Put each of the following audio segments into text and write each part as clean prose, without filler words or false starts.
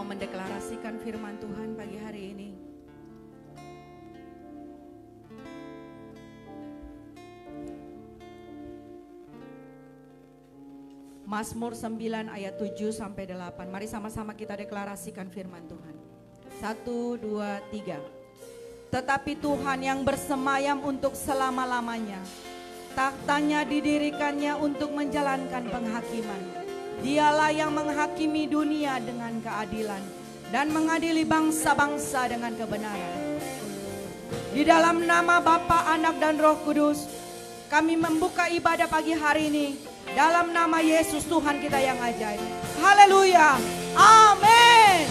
mendeklarasikan firman Tuhan pagi hari ini. Mazmur 9 ayat 7 sampai 8. Mari sama-sama kita deklarasikan firman Tuhan. 1, 2, 3. Tetapi Tuhan yang bersemayam untuk selama-lamanya, taktanya didirikannya untuk menjalankan penghakiman. Dialah yang menghakimi dunia dengan keadilan dan mengadili bangsa-bangsa dengan kebenaran. Di dalam nama Bapa, Anak dan Roh Kudus, kami membuka ibadah pagi hari ini dalam nama Yesus Tuhan kita yang ajaib. Haleluya. Amin.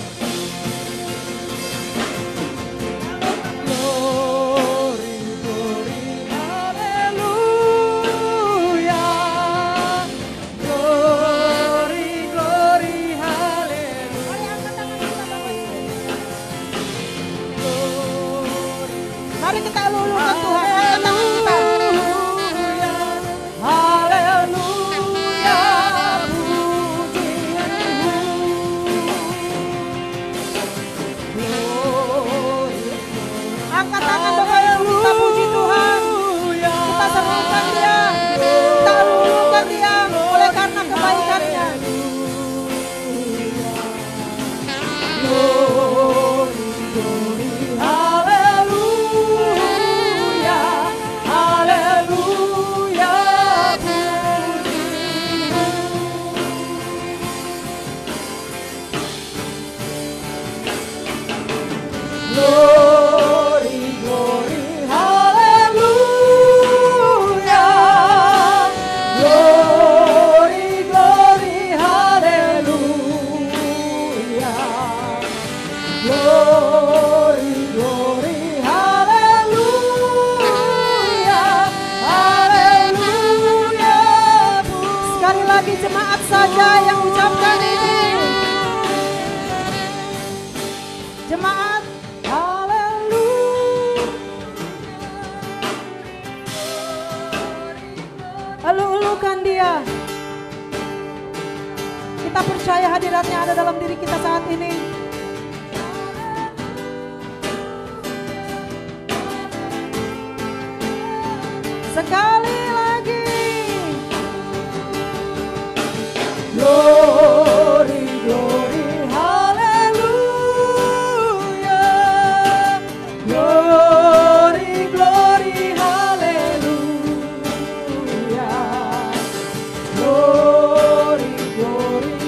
Glory, glory, haleluya. Glory, glory, haleluya. Mari kita lulukan Tuhan. Percaya hadiratnya ada dalam diri kita saat ini. Sekali lagi. Glory, glory, haleluya. Glory, glory, haleluya. Glory, glory.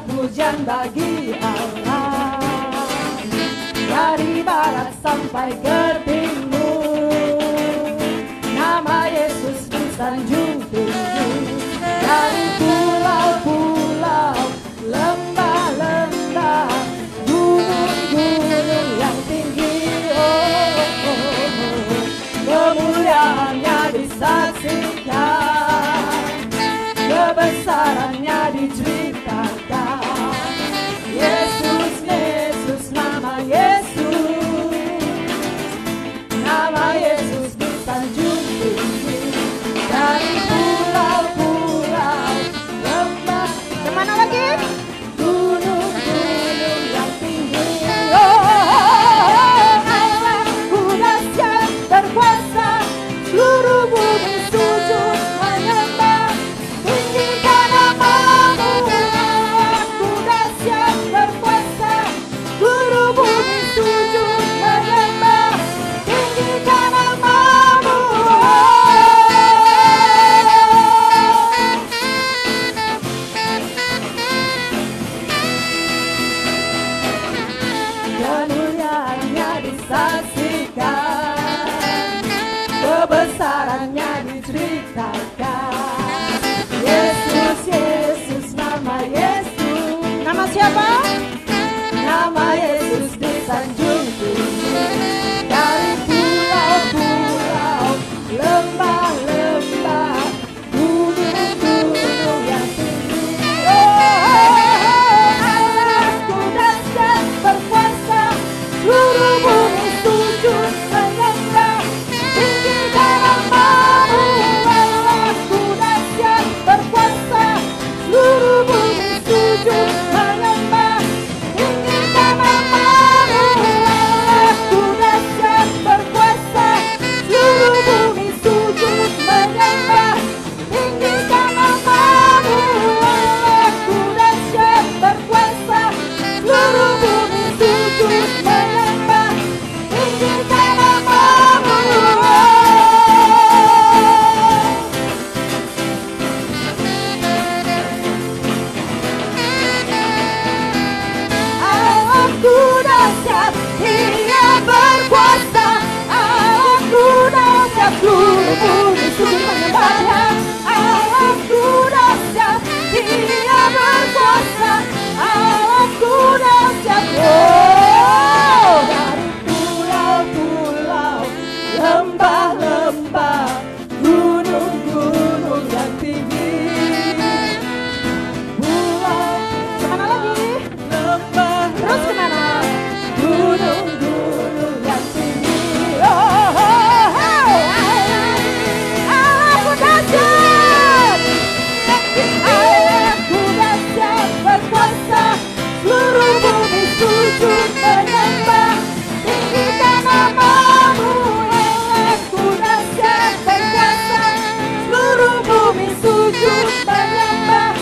Pujian bagi Allah, dari barat sampai ke timur, nama Yesus disanjung tinggi. Dari pulau-pulau, lembah-lembah, gunung-gunung yang tinggi, kemuliaannya disaksikan, kebesarannya diceritakan. bumi sujud menyembahnya. Allahku dahsyat, Dia berkuasa. Allahku dahsyat. Oh, dari pulau-pulau, lembah-lembah, gunung-gunung yang tinggi. Pulau, kemana lagi? Lembah, terus kemana? Gunung-gunung yang tinggi. Oh, oh, oh. Aku dahsyat, aku dahsyat berkuasa. Seluruh bumi sujud menyembah, tinggikan namamu. Aku dahsyat berkuasa. Seluruh bumi sujud menyembah,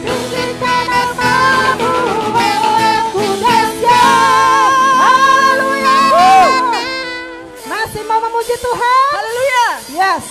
tinggikan namamu. Aku dahsyat. Haleluya. Masih mau memuji Tuhan? Haleluya. Yes.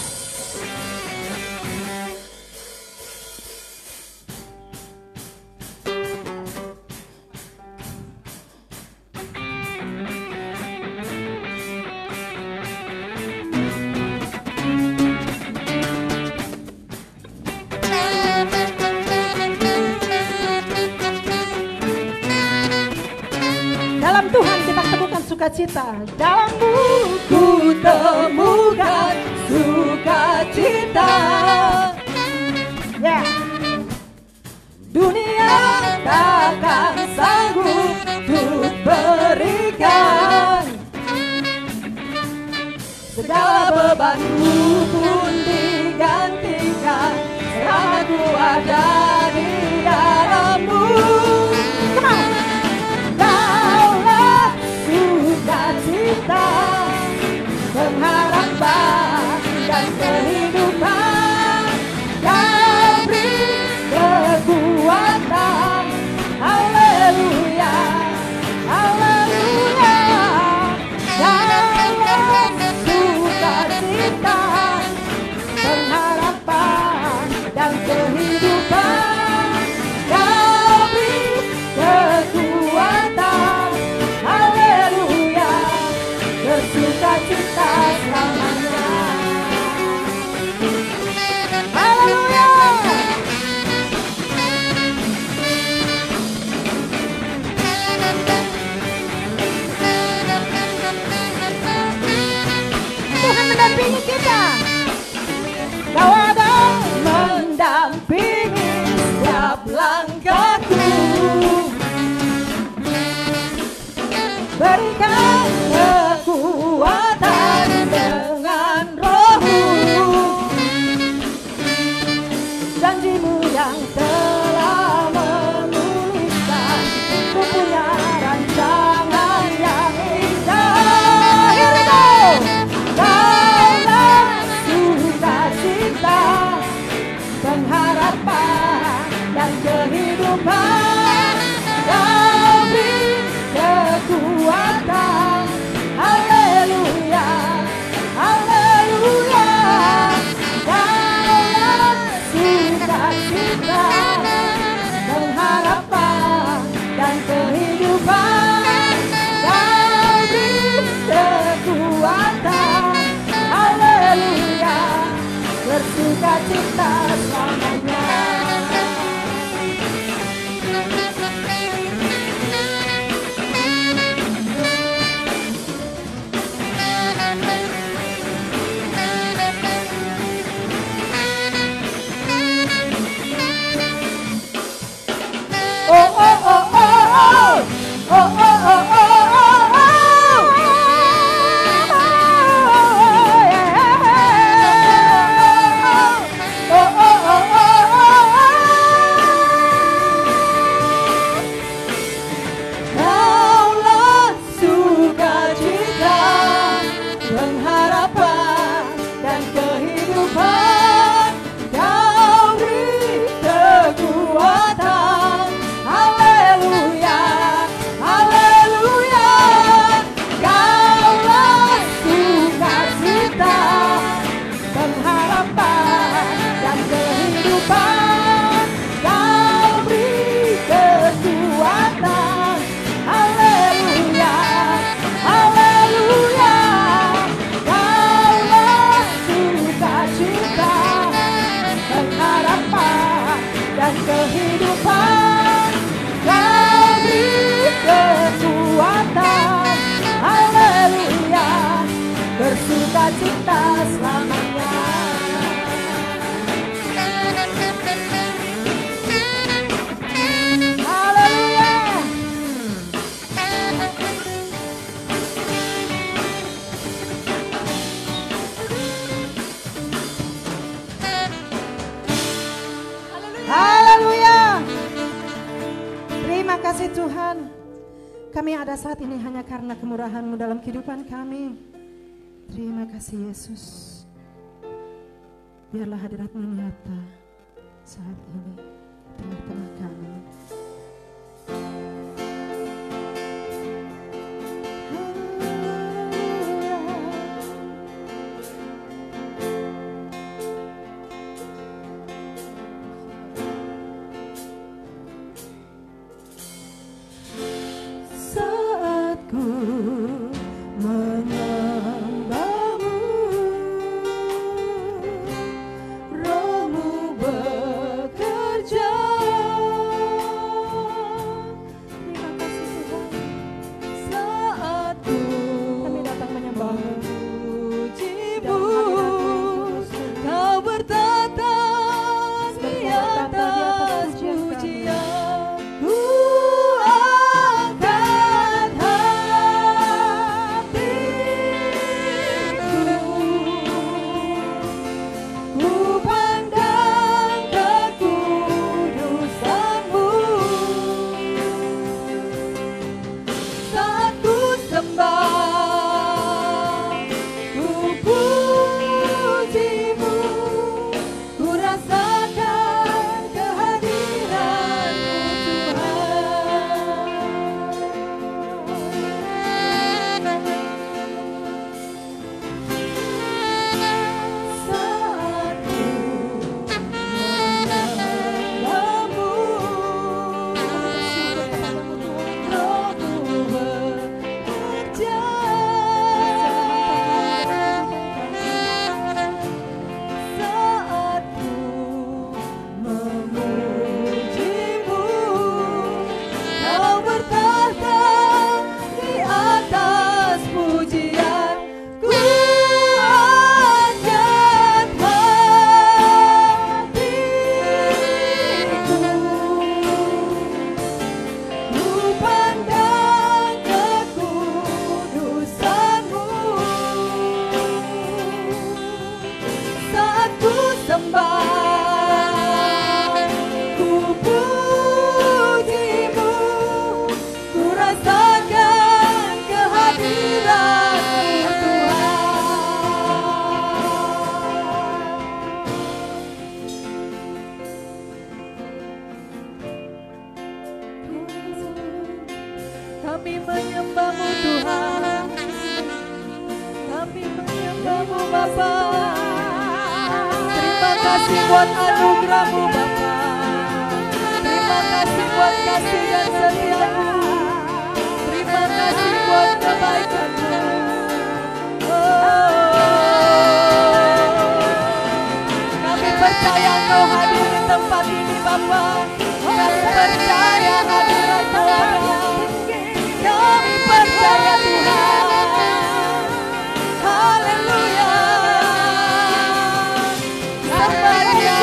Dalam Tuhan kita temukan sukacita. Dalammu ku temukan sukacita. Ya. Dunia takkan sanggup untuk berikan. Segala bebanku pun digantikan selama ku ada di dalammu. Come on. Daulah sukacita, pengharapan dan kehidupan. Kau beri kekuatan. Haleluya, haleluya. Daulah sukacita, pengharapan dan kehidupan. Kau beri kekuatan. Haleluya, bersukacita selamanya. Haleluya. Tuhan mendampingi kita. Kau ada mendampingi setiap langkahku. Berikan kekuatan dengan Roh-Mu. Janji-Mu yang telah menuliskan, Ku punya rancangan yang indah. Here we go. Daulah sukacita, pengharapan dan kehidupan. Kau beri kekuatan. Haleluya, haleluya. Daulah sukacita, pengharapan dan kehidupan. Kau beri kekuatan. Haleluya, bersukacita selamanya. Tuhan, Kau beri kekuatan, haleluya, bersuka cita selamanya. Haleluya. Terima kasih Tuhan. Kami ada saat ini hanya karena kemurahan-Mu dalam kehidupan kami. Terima kasih Yesus. Biarlah hadirat-Mu nyata saat ini tengah-tengah kami. Kami menyembah-Mu Tuhan, kami menyembah-Mu Bapa. Terima kasih buat anugerah-Mu Bapa. Terima kasih buat kasih dan setia-Mu. Terima kasih buat kebaikan-Mu. Kami percaya Engkau hadir di tempat ini Bapa. Kami percaya hadirat-Mu ada. Kami percaya Tuhan. Haleluya. Sembah Dia.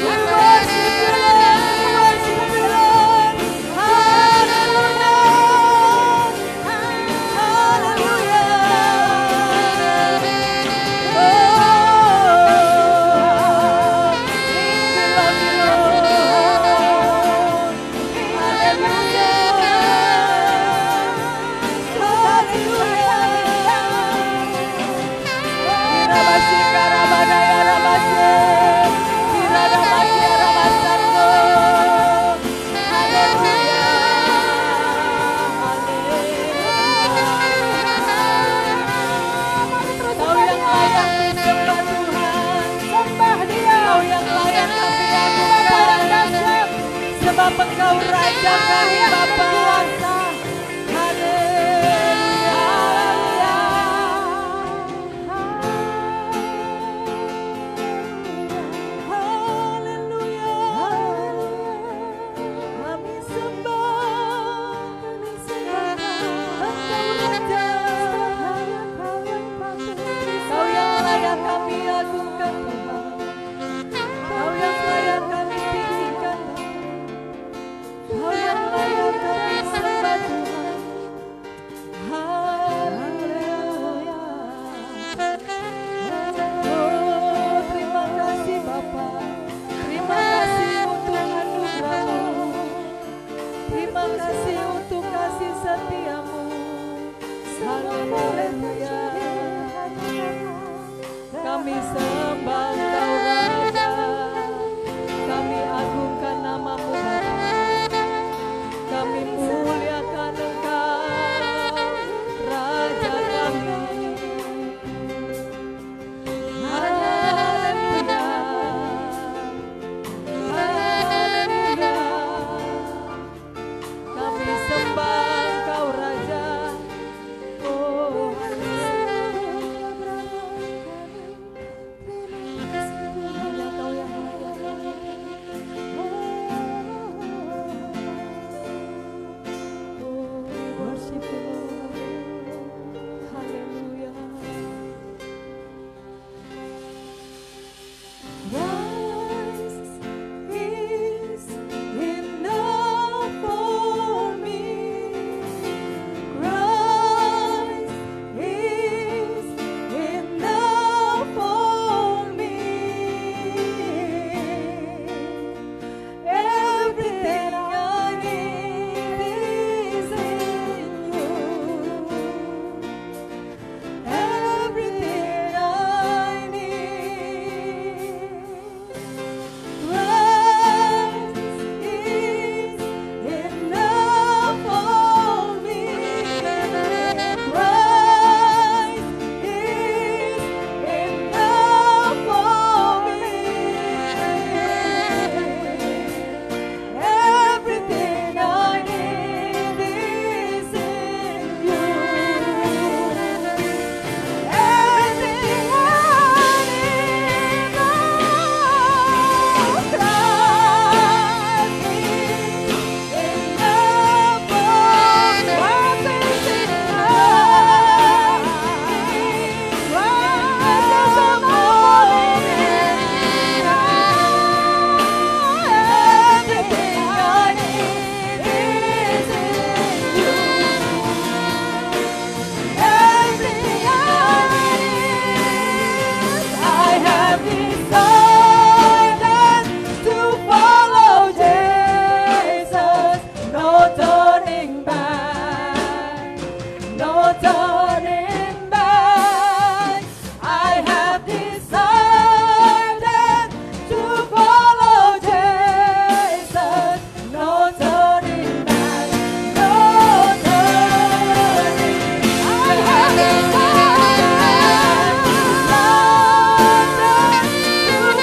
We worship You Lord. We worship You Lord. Haleluya. Haleluya. Sebab Engkau Raja kami Bapa. Haleluya. Haleluya. Kami sembah Engkau Raja, kami agungkan namamu Bapa, kami muliakan Engkau Raja kami. Haleluya, haleluya. Kami sembah Engkau Raja. Oh, hanya Kau yang mulia. Oh, worship you, Lord. Haleluya. Christ is enough for me. Christ is enough for me. Everything I need is in you. Everything I need. Christ is enough for me. Christ is enough for me. Everything I need is in you. Everything I need, oh, Christ is enough for me. Christ is enough. Everything I need is in you. Everything I need, I have decided to follow Jesus. No turning back, no turning back. I have decided to follow Jesus. No turning back, no turning. I have decided to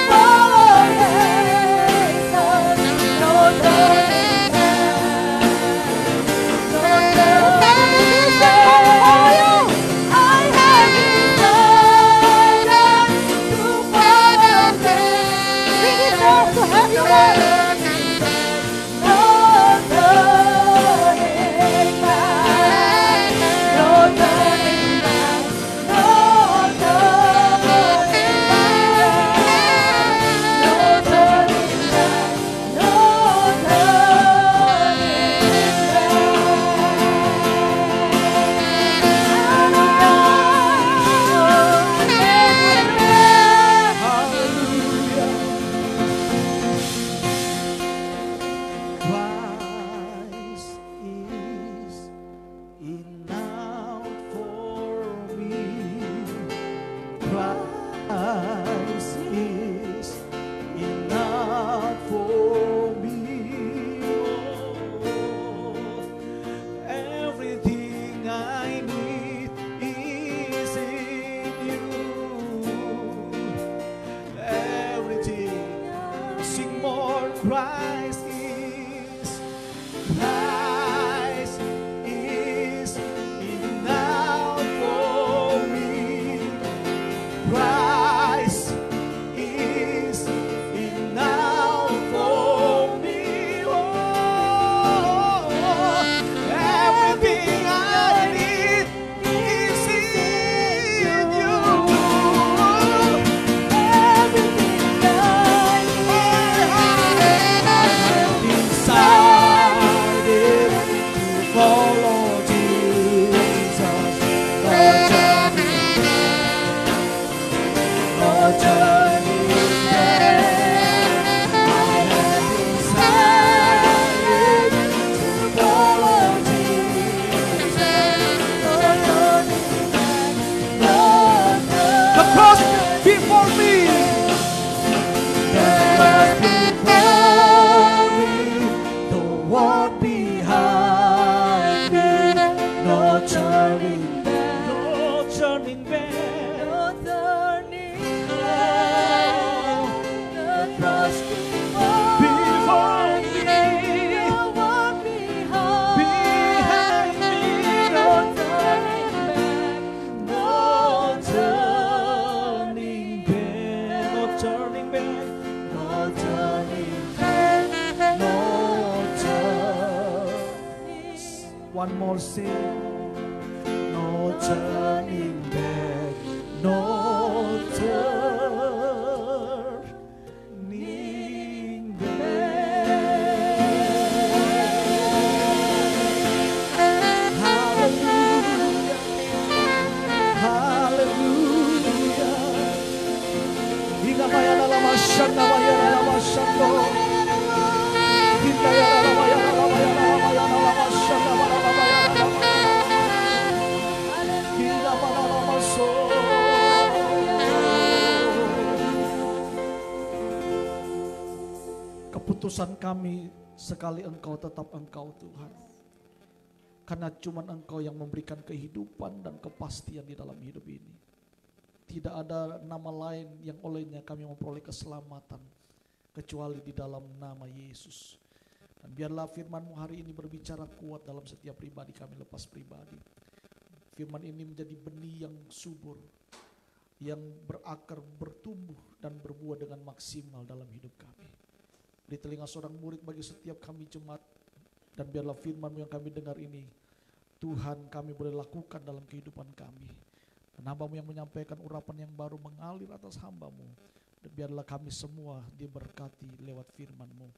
follow Jesus. No turning back, no turning back. I have decided to follow Jesus. Sing it out to have your way. No turning back, no turning back, no turning back, no turning back, no Christ is enough for me. Christ is enough for me. Oh, everything I need is in you. Everything, sing more. Christ is enough for me. Christ is enough for me. Oh, everything I need is in you. Everything I need. One more thing. No turning back. No turning back. Hallelujah. Hallelujah. Hingga maya dalam asyanda maya dalam asyanda. Hingga ya dalam maya dalam maya dalam asyanda maya dalam maya dalam. Hingga pada dalam asyanda. Keputusan kami sekali Engkau tetap Engkau Tuhan. Karena cuma Engkau yang memberikan kehidupan dan kepastian di dalam hidup ini. Tidak ada nama lain yang olehnya kami memperoleh keselamatan kecuali di dalam nama Yesus. Dan biarlah firman-Mu hari ini berbicara kuat dalam setiap pribadi kami lepas pribadi. Firman ini menjadi benih yang subur, yang berakar, bertumbuh dan berbuah dengan maksimal dalam hidup kami. Beri telinga seorang murid bagi setiap kami jemaat, dan biarlah firman-Mu yang kami dengar ini Tuhan kami boleh lakukan dalam kehidupan kami. Dan hamba-Mu yang menyampaikan urapan yang baru mengalir atas hamba-Mu. Dan biarlah kami semua diberkati lewat firman-Mu.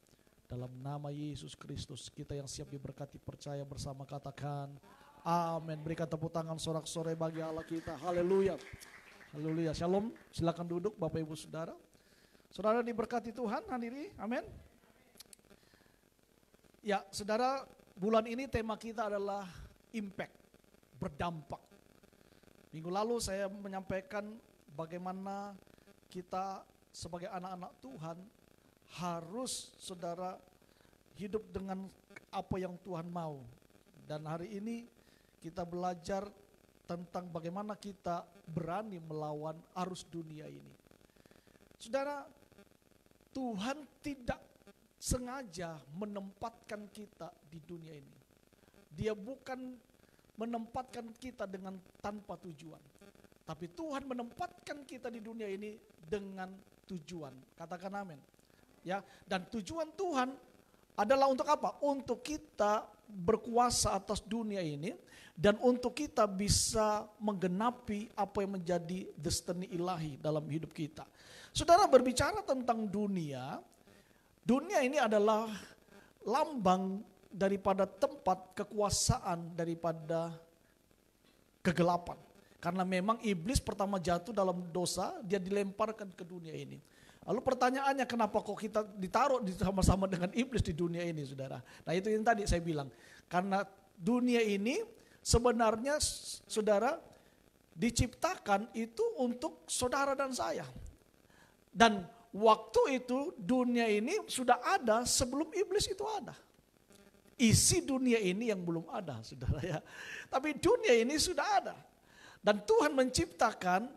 Dalam nama Yesus Kristus, kita yang siap diberkati percaya bersama katakan amin. Berikan tepuk tangan sorak-sorai bagi Allah kita. Haleluya. Haleluya. Shalom. Silakan duduk Bapak Ibu Saudara. Saudara diberkati Tuhan, hadiri. Amin. Ya, Saudara, bulan ini tema kita adalah impact, berdampak. Minggu lalu saya menyampaikan bagaimana kita sebagai anak-anak Tuhan harus saudara hidup dengan apa yang Tuhan mau. Dan hari ini kita belajar tentang bagaimana kita berani melawan arus dunia ini. Saudara, Tuhan tidak sengaja menempatkan kita di dunia ini. Dia bukan menempatkan kita dengan tanpa tujuan. Tapi Tuhan menempatkan kita di dunia ini dengan tujuan. Katakan amin. Ya, dan tujuan Tuhan adalah untuk apa? Untuk kita berkuasa atas dunia ini dan untuk kita bisa menggenapi apa yang menjadi destiny ilahi dalam hidup kita. Saudara, berbicara tentang dunia, dunia ini adalah lambang daripada tempat kekuasaan daripada kegelapan. Karena memang iblis pertama jatuh dalam dosa, dia dilemparkan ke dunia ini. Lalu pertanyaannya, kenapa kok kita ditaruh sama-sama dengan iblis di dunia ini, saudara? Nah, itu yang tadi saya bilang. Karena dunia ini sebenarnya, saudara, diciptakan itu untuk saudara dan saya. Dan waktu itu dunia ini sudah ada sebelum iblis itu ada. Isi dunia ini yang belum ada, saudara ya. Tapi dunia ini sudah ada. Dan Tuhan menciptakan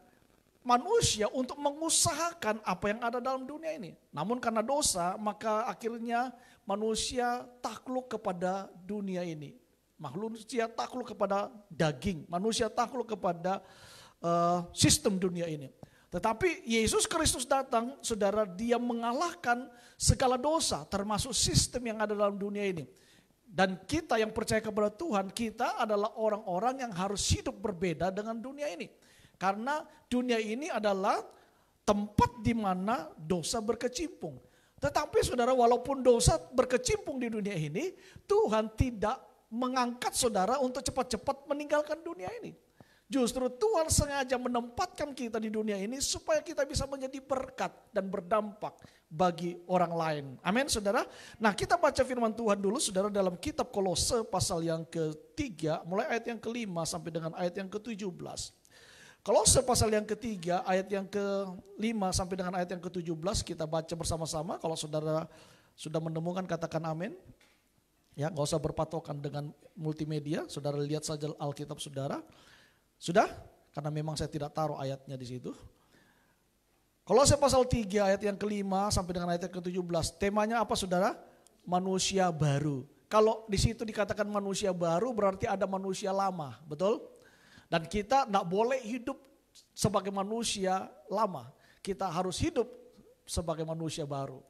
manusia untuk mengusahakan apa yang ada dalam dunia ini. Namun karena dosa, maka akhirnya manusia takluk kepada dunia ini. Manusia takluk kepada daging, manusia takluk kepada sistem dunia ini. Tetapi Yesus Kristus datang, saudara, dia mengalahkan segala dosa termasuk sistem yang ada dalam dunia ini. Dan kita yang percaya kepada Tuhan, kita adalah orang-orang yang harus hidup berbeda dengan dunia ini. Karena dunia ini adalah tempat di mana dosa berkecimpung. Tetapi saudara, walaupun dosa berkecimpung di dunia ini, Tuhan tidak mengangkat saudara untuk cepat-cepat meninggalkan dunia ini. Justru Tuhan sengaja menempatkan kita di dunia ini supaya kita bisa menjadi berkat dan berdampak bagi orang lain. Amin, saudara. Nah, kita baca firman Tuhan dulu, saudara, dalam kitab Kolose pasal yang ketiga, mulai ayat yang ke-5 sampai dengan ayat yang ke-17. Kolose pasal yang ketiga, ayat yang ke-5 sampai dengan ayat yang ke-17, kita baca bersama-sama. Kalau saudara sudah menemukan, katakan amin. Ya, gak usah berpatokan dengan multimedia, saudara lihat saja Alkitab saudara. Sudah? Karena memang saya tidak taruh ayatnya di situ. Kolose pasal 3 ayat yang ke-5 sampai dengan ayat yang ke-17. Temanya apa, saudara? Manusia baru. Kalau di situ dikatakan manusia baru berarti ada manusia lama, betul? Dan kita tidak boleh hidup sebagai manusia lama. Kita harus hidup sebagai manusia baru.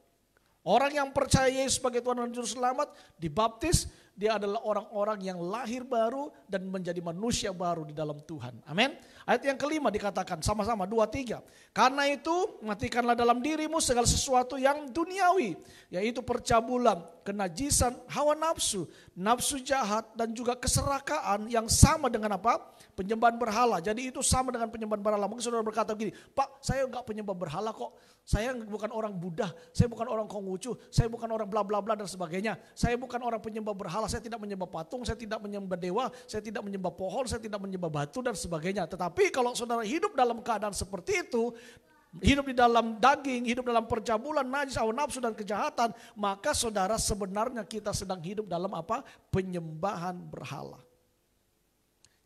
Orang yang percaya Yesus sebagai Tuhan dan Juru Selamat, dibaptis, dia adalah orang-orang yang lahir baru dan menjadi manusia baru di dalam Tuhan. Amin. Ayat yang kelima dikatakan sama-sama 2-3. Karena itu matikanlah dalam dirimu segala sesuatu yang duniawi, yaitu percabulan, kenajisan, hawa nafsu, nafsu jahat, dan juga keserakaan yang sama dengan apa? Penyembahan berhala. Jadi itu sama dengan penyembahan berhala. Mungkin saudara berkata begini, Pak, saya enggak penyembah berhala kok. Saya bukan orang Buddha, saya bukan orang Konghucu, saya bukan orang bla bla bla dan sebagainya. Saya bukan orang penyembah berhala, saya tidak menyembah patung, saya tidak menyembah dewa, saya tidak menyembah pohon, saya tidak menyembah batu dan sebagainya. Tetapi kalau saudara hidup dalam keadaan seperti itu, hidup di dalam daging, hidup dalam percabulan, najis, hawa nafsu dan kejahatan, maka saudara sebenarnya kita sedang hidup dalam apa? Penyembahan berhala.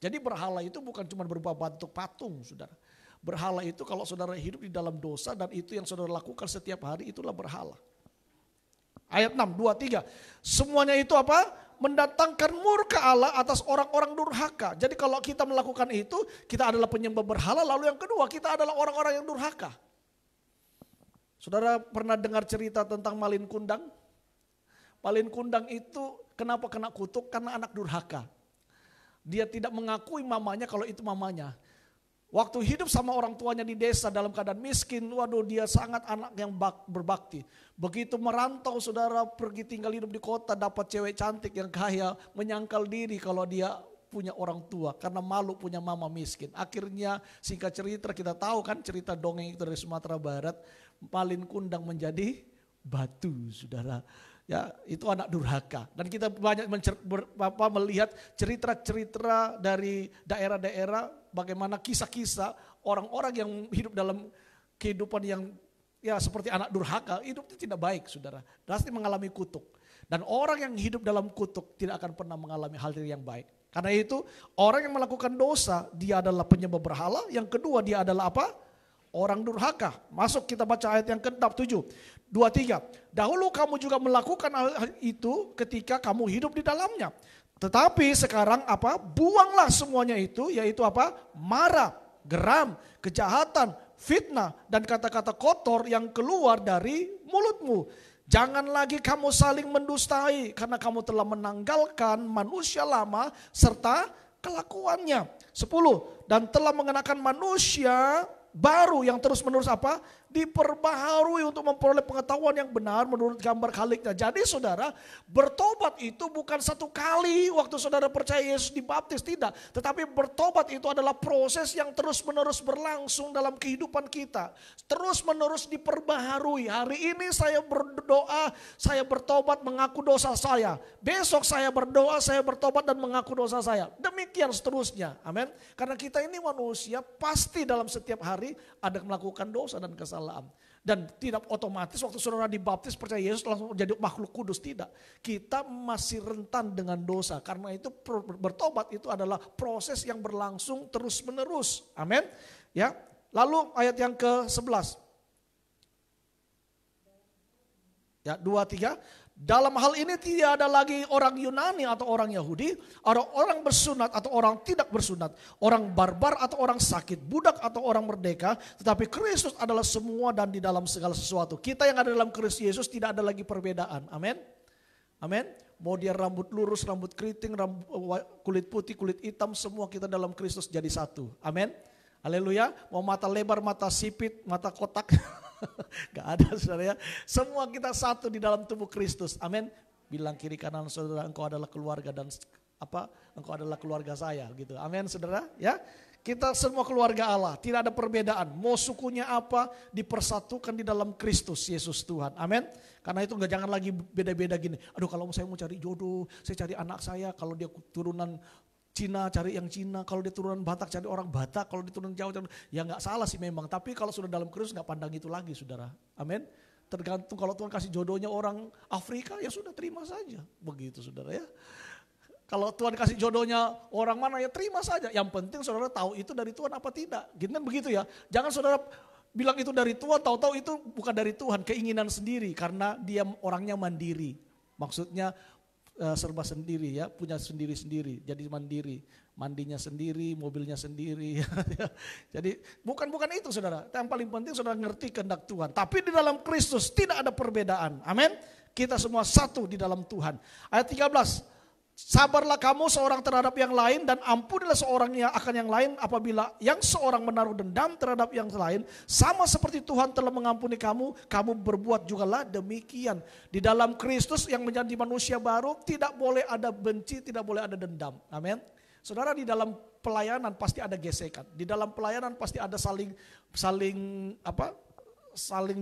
Jadi berhala itu bukan cuma berupa bentuk patung, saudara. Berhala itu kalau saudara hidup di dalam dosa dan itu yang saudara lakukan setiap hari, itulah berhala. Ayat 6, 2, 3. Semuanya itu apa? Mendatangkan murka Allah atas orang-orang durhaka. Jadi kalau kita melakukan itu, kita adalah penyembah berhala. Lalu yang kedua, kita adalah orang-orang yang durhaka. Saudara pernah dengar cerita tentang Malin Kundang? Malin Kundang itu kenapa kena kutuk? Karena anak durhaka. Dia tidak mengakui mamanya kalau itu mamanya. Waktu hidup sama orang tuanya di desa dalam keadaan miskin, waduh dia sangat anak yang berbakti. Begitu merantau saudara pergi tinggal hidup di kota, dapat cewek cantik yang kaya, menyangkal diri kalau dia punya orang tua karena malu punya mama miskin. Akhirnya singkat cerita kita tahu kan cerita dongeng itu dari Sumatera Barat, Malin Kundang menjadi batu, saudara. Ya, itu anak durhaka. Dan kita banyak melihat cerita-cerita dari daerah-daerah bagaimana kisah-kisah orang-orang yang hidup dalam kehidupan yang ya seperti anak durhaka, hidupnya tidak baik, saudara. Pasti mengalami kutuk. Dan orang yang hidup dalam kutuk tidak akan pernah mengalami hal yang baik. Karena itu orang yang melakukan dosa, dia adalah penyembah berhala. Yang kedua dia adalah apa? Orang durhaka. Masuk kita baca ayat yang ke-7. 2-3. Dahulu kamu juga melakukan hal itu ketika kamu hidup di dalamnya. Tetapi sekarang apa? Buanglah semuanya itu, yaitu apa? Marah, geram, kejahatan, fitnah, dan kata-kata kotor yang keluar dari mulutmu. Jangan lagi kamu saling mendustai karena kamu telah menanggalkan manusia lama serta kelakuannya. 10. Dan telah mengenakan manusia baru yang terus-menerus apa? Diperbaharui untuk memperoleh pengetahuan yang benar menurut gambar Khaliknya. Jadi saudara, bertobat itu bukan satu kali waktu saudara percaya Yesus dibaptis, tidak. Tetapi bertobat itu adalah proses yang terus-menerus berlangsung dalam kehidupan kita. Terus-menerus diperbaharui. Hari ini saya berdoa, saya bertobat mengaku dosa saya. Besok saya berdoa, saya bertobat dan mengaku dosa saya. Demikian seterusnya. Amin. Karena kita ini manusia pasti dalam setiap hari ada melakukan dosa dan kesalahan. Dan tidak otomatis waktu saudara dibaptis percaya Yesus langsung menjadi makhluk kudus, tidak. Kita masih rentan dengan dosa. Karena itu bertobat itu adalah proses yang berlangsung terus menerus. Amin. Ya. Lalu ayat yang ke-11. Ya, 2-3. Dalam hal ini tidak ada lagi orang Yunani atau orang Yahudi, orang bersunat atau orang tidak bersunat, orang barbar atau orang sakit, budak atau orang merdeka, tetapi Kristus adalah semua dan di dalam segala sesuatu. Kita yang ada dalam Kristus Yesus tidak ada lagi perbedaan. Amin. Amin. Mau dia rambut lurus, rambut keriting, kulit putih, kulit hitam, semua kita dalam Kristus jadi satu. Amin. Haleluya. Mau mata lebar, mata sipit, mata kotak. Gak ada saudara ya. Semua kita satu di dalam tubuh Kristus. Amin. Bilang kiri kanan saudara, engkau adalah keluarga dan apa? Engkau adalah keluarga saya gitu. Amin saudara ya. Kita semua keluarga Allah, tidak ada perbedaan. Mau sukunya apa, dipersatukan di dalam Kristus Yesus Tuhan. Amin. Karena itu jangan lagi beda-beda gini. Aduh kalau saya mau cari jodoh, saya cari anak saya, kalau dia turunan Cina cari yang Cina, kalau dia turunan Batak cari orang Batak, kalau dia turunan Jawa ya nggak salah sih memang. Tapi kalau sudah dalam Kristus nggak pandang itu lagi saudara. Amin. Tergantung kalau Tuhan kasih jodohnya orang Afrika ya sudah terima saja. Begitu saudara ya. Kalau Tuhan kasih jodohnya orang mana ya terima saja. Yang penting saudara tahu itu dari Tuhan apa tidak. Gitu kan begitu ya. Jangan saudara bilang itu dari Tuhan, tahu-tahu itu bukan dari Tuhan. Keinginan sendiri karena dia orangnya mandiri. Maksudnya serba sendiri ya, punya sendiri-sendiri, jadi mandiri, mandinya sendiri, mobilnya sendiri. Jadi bukan itu saudara, yang paling penting saudara ngerti kehendak Tuhan. Tapi di dalam Kristus tidak ada perbedaan, amin. Kita semua satu di dalam Tuhan. Ayat 13, Sabarlah kamu seorang terhadap yang lain dan ampunilah seorang yang akan yang lain apabila yang seorang menaruh dendam terhadap yang lain. Sama seperti Tuhan telah mengampuni kamu, kamu berbuat jugalah demikian. Di dalam Kristus yang menjadi manusia baru tidak boleh ada benci, tidak boleh ada dendam. Amin. Saudara, di dalam pelayanan pasti ada gesekan. Di dalam pelayanan pasti ada saling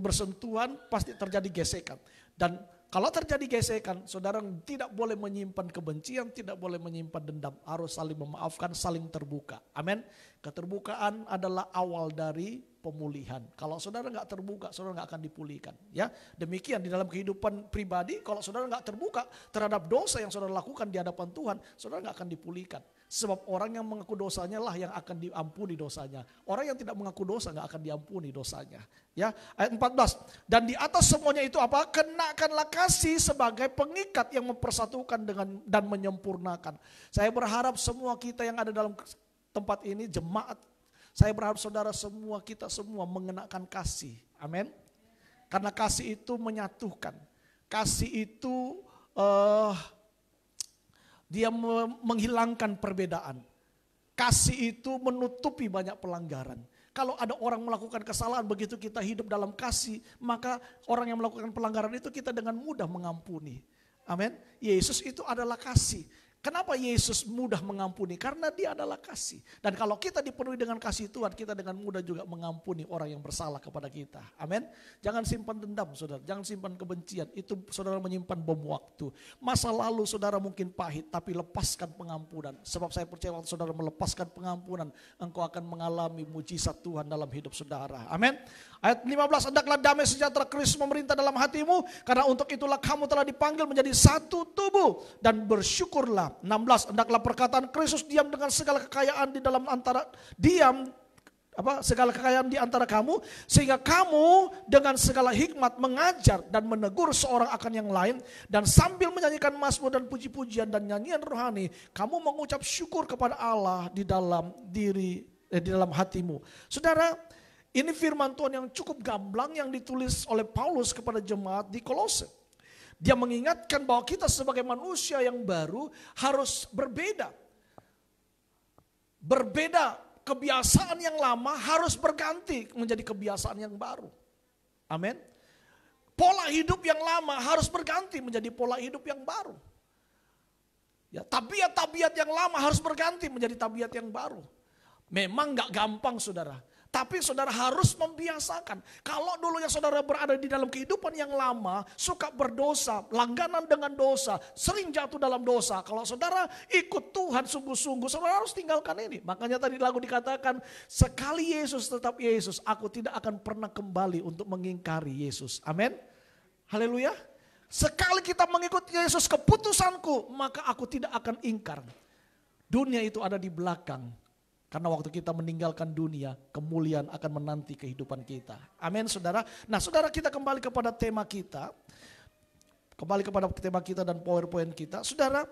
bersentuhan, pasti terjadi gesekan. Dan kalau terjadi gesekan, saudara tidak boleh menyimpan kebencian, tidak boleh menyimpan dendam. Harus saling memaafkan, saling terbuka. Amin. Keterbukaan adalah awal dari pemulihan. Kalau saudara nggak terbuka, saudara nggak akan dipulihkan. Ya, demikian di dalam kehidupan pribadi. Kalau saudara nggak terbuka terhadap dosa yang saudara lakukan di hadapan Tuhan, saudara nggak akan dipulihkan. Sebab orang yang mengaku dosanya lah yang akan diampuni dosanya. Orang yang tidak mengaku dosa nggak akan diampuni dosanya. Ya, ayat 14. Dan di atas semuanya itu apa? Kenakanlah kasih sebagai pengikat yang mempersatukan dengan dan menyempurnakan. Saya berharap semua kita yang ada dalam tempat ini, jemaat, saya berharap saudara semua, kita semua mengenakan kasih. Amin. Karena kasih itu menyatukan. Kasih itu dia menghilangkan perbedaan. Kasih itu menutupi banyak pelanggaran. Kalau ada orang melakukan kesalahan, begitu kita hidup dalam kasih, maka orang yang melakukan pelanggaran itu kita dengan mudah mengampuni. Amin. Yesus itu adalah kasih. Kenapa Yesus mudah mengampuni? Karena dia adalah kasih. Dan kalau kita dipenuhi dengan kasih Tuhan, kita dengan mudah juga mengampuni orang yang bersalah kepada kita. Amin. Jangan simpan dendam, saudara. Jangan simpan kebencian. Itu saudara menyimpan bom waktu. Masa lalu saudara mungkin pahit, tapi lepaskan pengampunan. Sebab saya percaya waktu saudara melepaskan pengampunan, engkau akan mengalami mujizat Tuhan dalam hidup saudara. Amin. Ayat 15, hendaklah damai sejahtera Kristus memerintah dalam hatimu, karena untuk itulah kamu telah dipanggil menjadi satu tubuh, dan bersyukurlah. 16, hendaklah perkataan Kristus diam dengan segala kekayaan di dalam segala kekayaan di antara kamu, sehingga kamu dengan segala hikmat mengajar dan menegur seorang akan yang lain, dan sambil menyanyikan mazmur dan puji-pujian dan nyanyian rohani, kamu mengucap syukur kepada Allah di dalam hatimu. Saudara, ini firman Tuhan yang cukup gamblang yang ditulis oleh Paulus kepada jemaat di Kolose. Dia mengingatkan bahwa kita sebagai manusia yang baru harus berbeda. Berbeda, kebiasaan yang lama harus berganti menjadi kebiasaan yang baru. Amin. Pola hidup yang lama harus berganti menjadi pola hidup yang baru. Ya, tabiat-tabiat yang lama harus berganti menjadi tabiat yang baru. Memang gak gampang, saudara. Tapi saudara harus membiasakan. Kalau dulunya saudara berada di dalam kehidupan yang lama, suka berdosa, langganan dengan dosa, sering jatuh dalam dosa. Kalau saudara ikut Tuhan sungguh-sungguh, saudara harus tinggalkan ini. Makanya tadi lagu dikatakan, sekali Yesus tetap Yesus, aku tidak akan pernah kembali untuk mengingkari Yesus. Amin. Haleluya. Sekali kita mengikuti Yesus, keputusanku, maka aku tidak akan ingkar. Dunia itu ada di belakang. Karena waktu kita meninggalkan dunia, kemuliaan akan menanti kehidupan kita. Amin, saudara. Nah, saudara, kita kembali kepada tema kita. Kembali kepada tema kita dan PowerPoint kita. Saudara,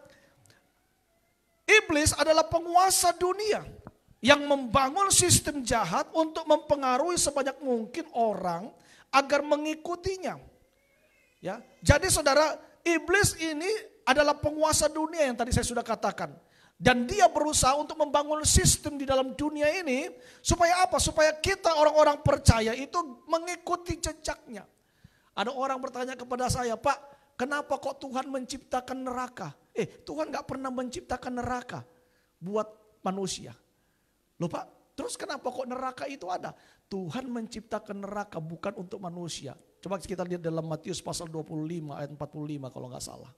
iblis adalah penguasa dunia yang membangun sistem jahat untuk mempengaruhi sebanyak mungkin orang agar mengikutinya. Ya, jadi saudara, iblis ini adalah penguasa dunia yang tadi saya sudah katakan. Dan dia berusaha untuk membangun sistem di dalam dunia ini supaya apa? Supaya kita orang-orang percaya itu mengikuti jejaknya. Ada orang bertanya kepada saya, Pak, kenapa kok Tuhan menciptakan neraka? Tuhan gak pernah menciptakan neraka buat manusia. Loh Pak, terus kenapa kok neraka itu ada? Tuhan menciptakan neraka bukan untuk manusia. Coba kita lihat dalam Matius pasal 25 ayat 45 kalau gak salah.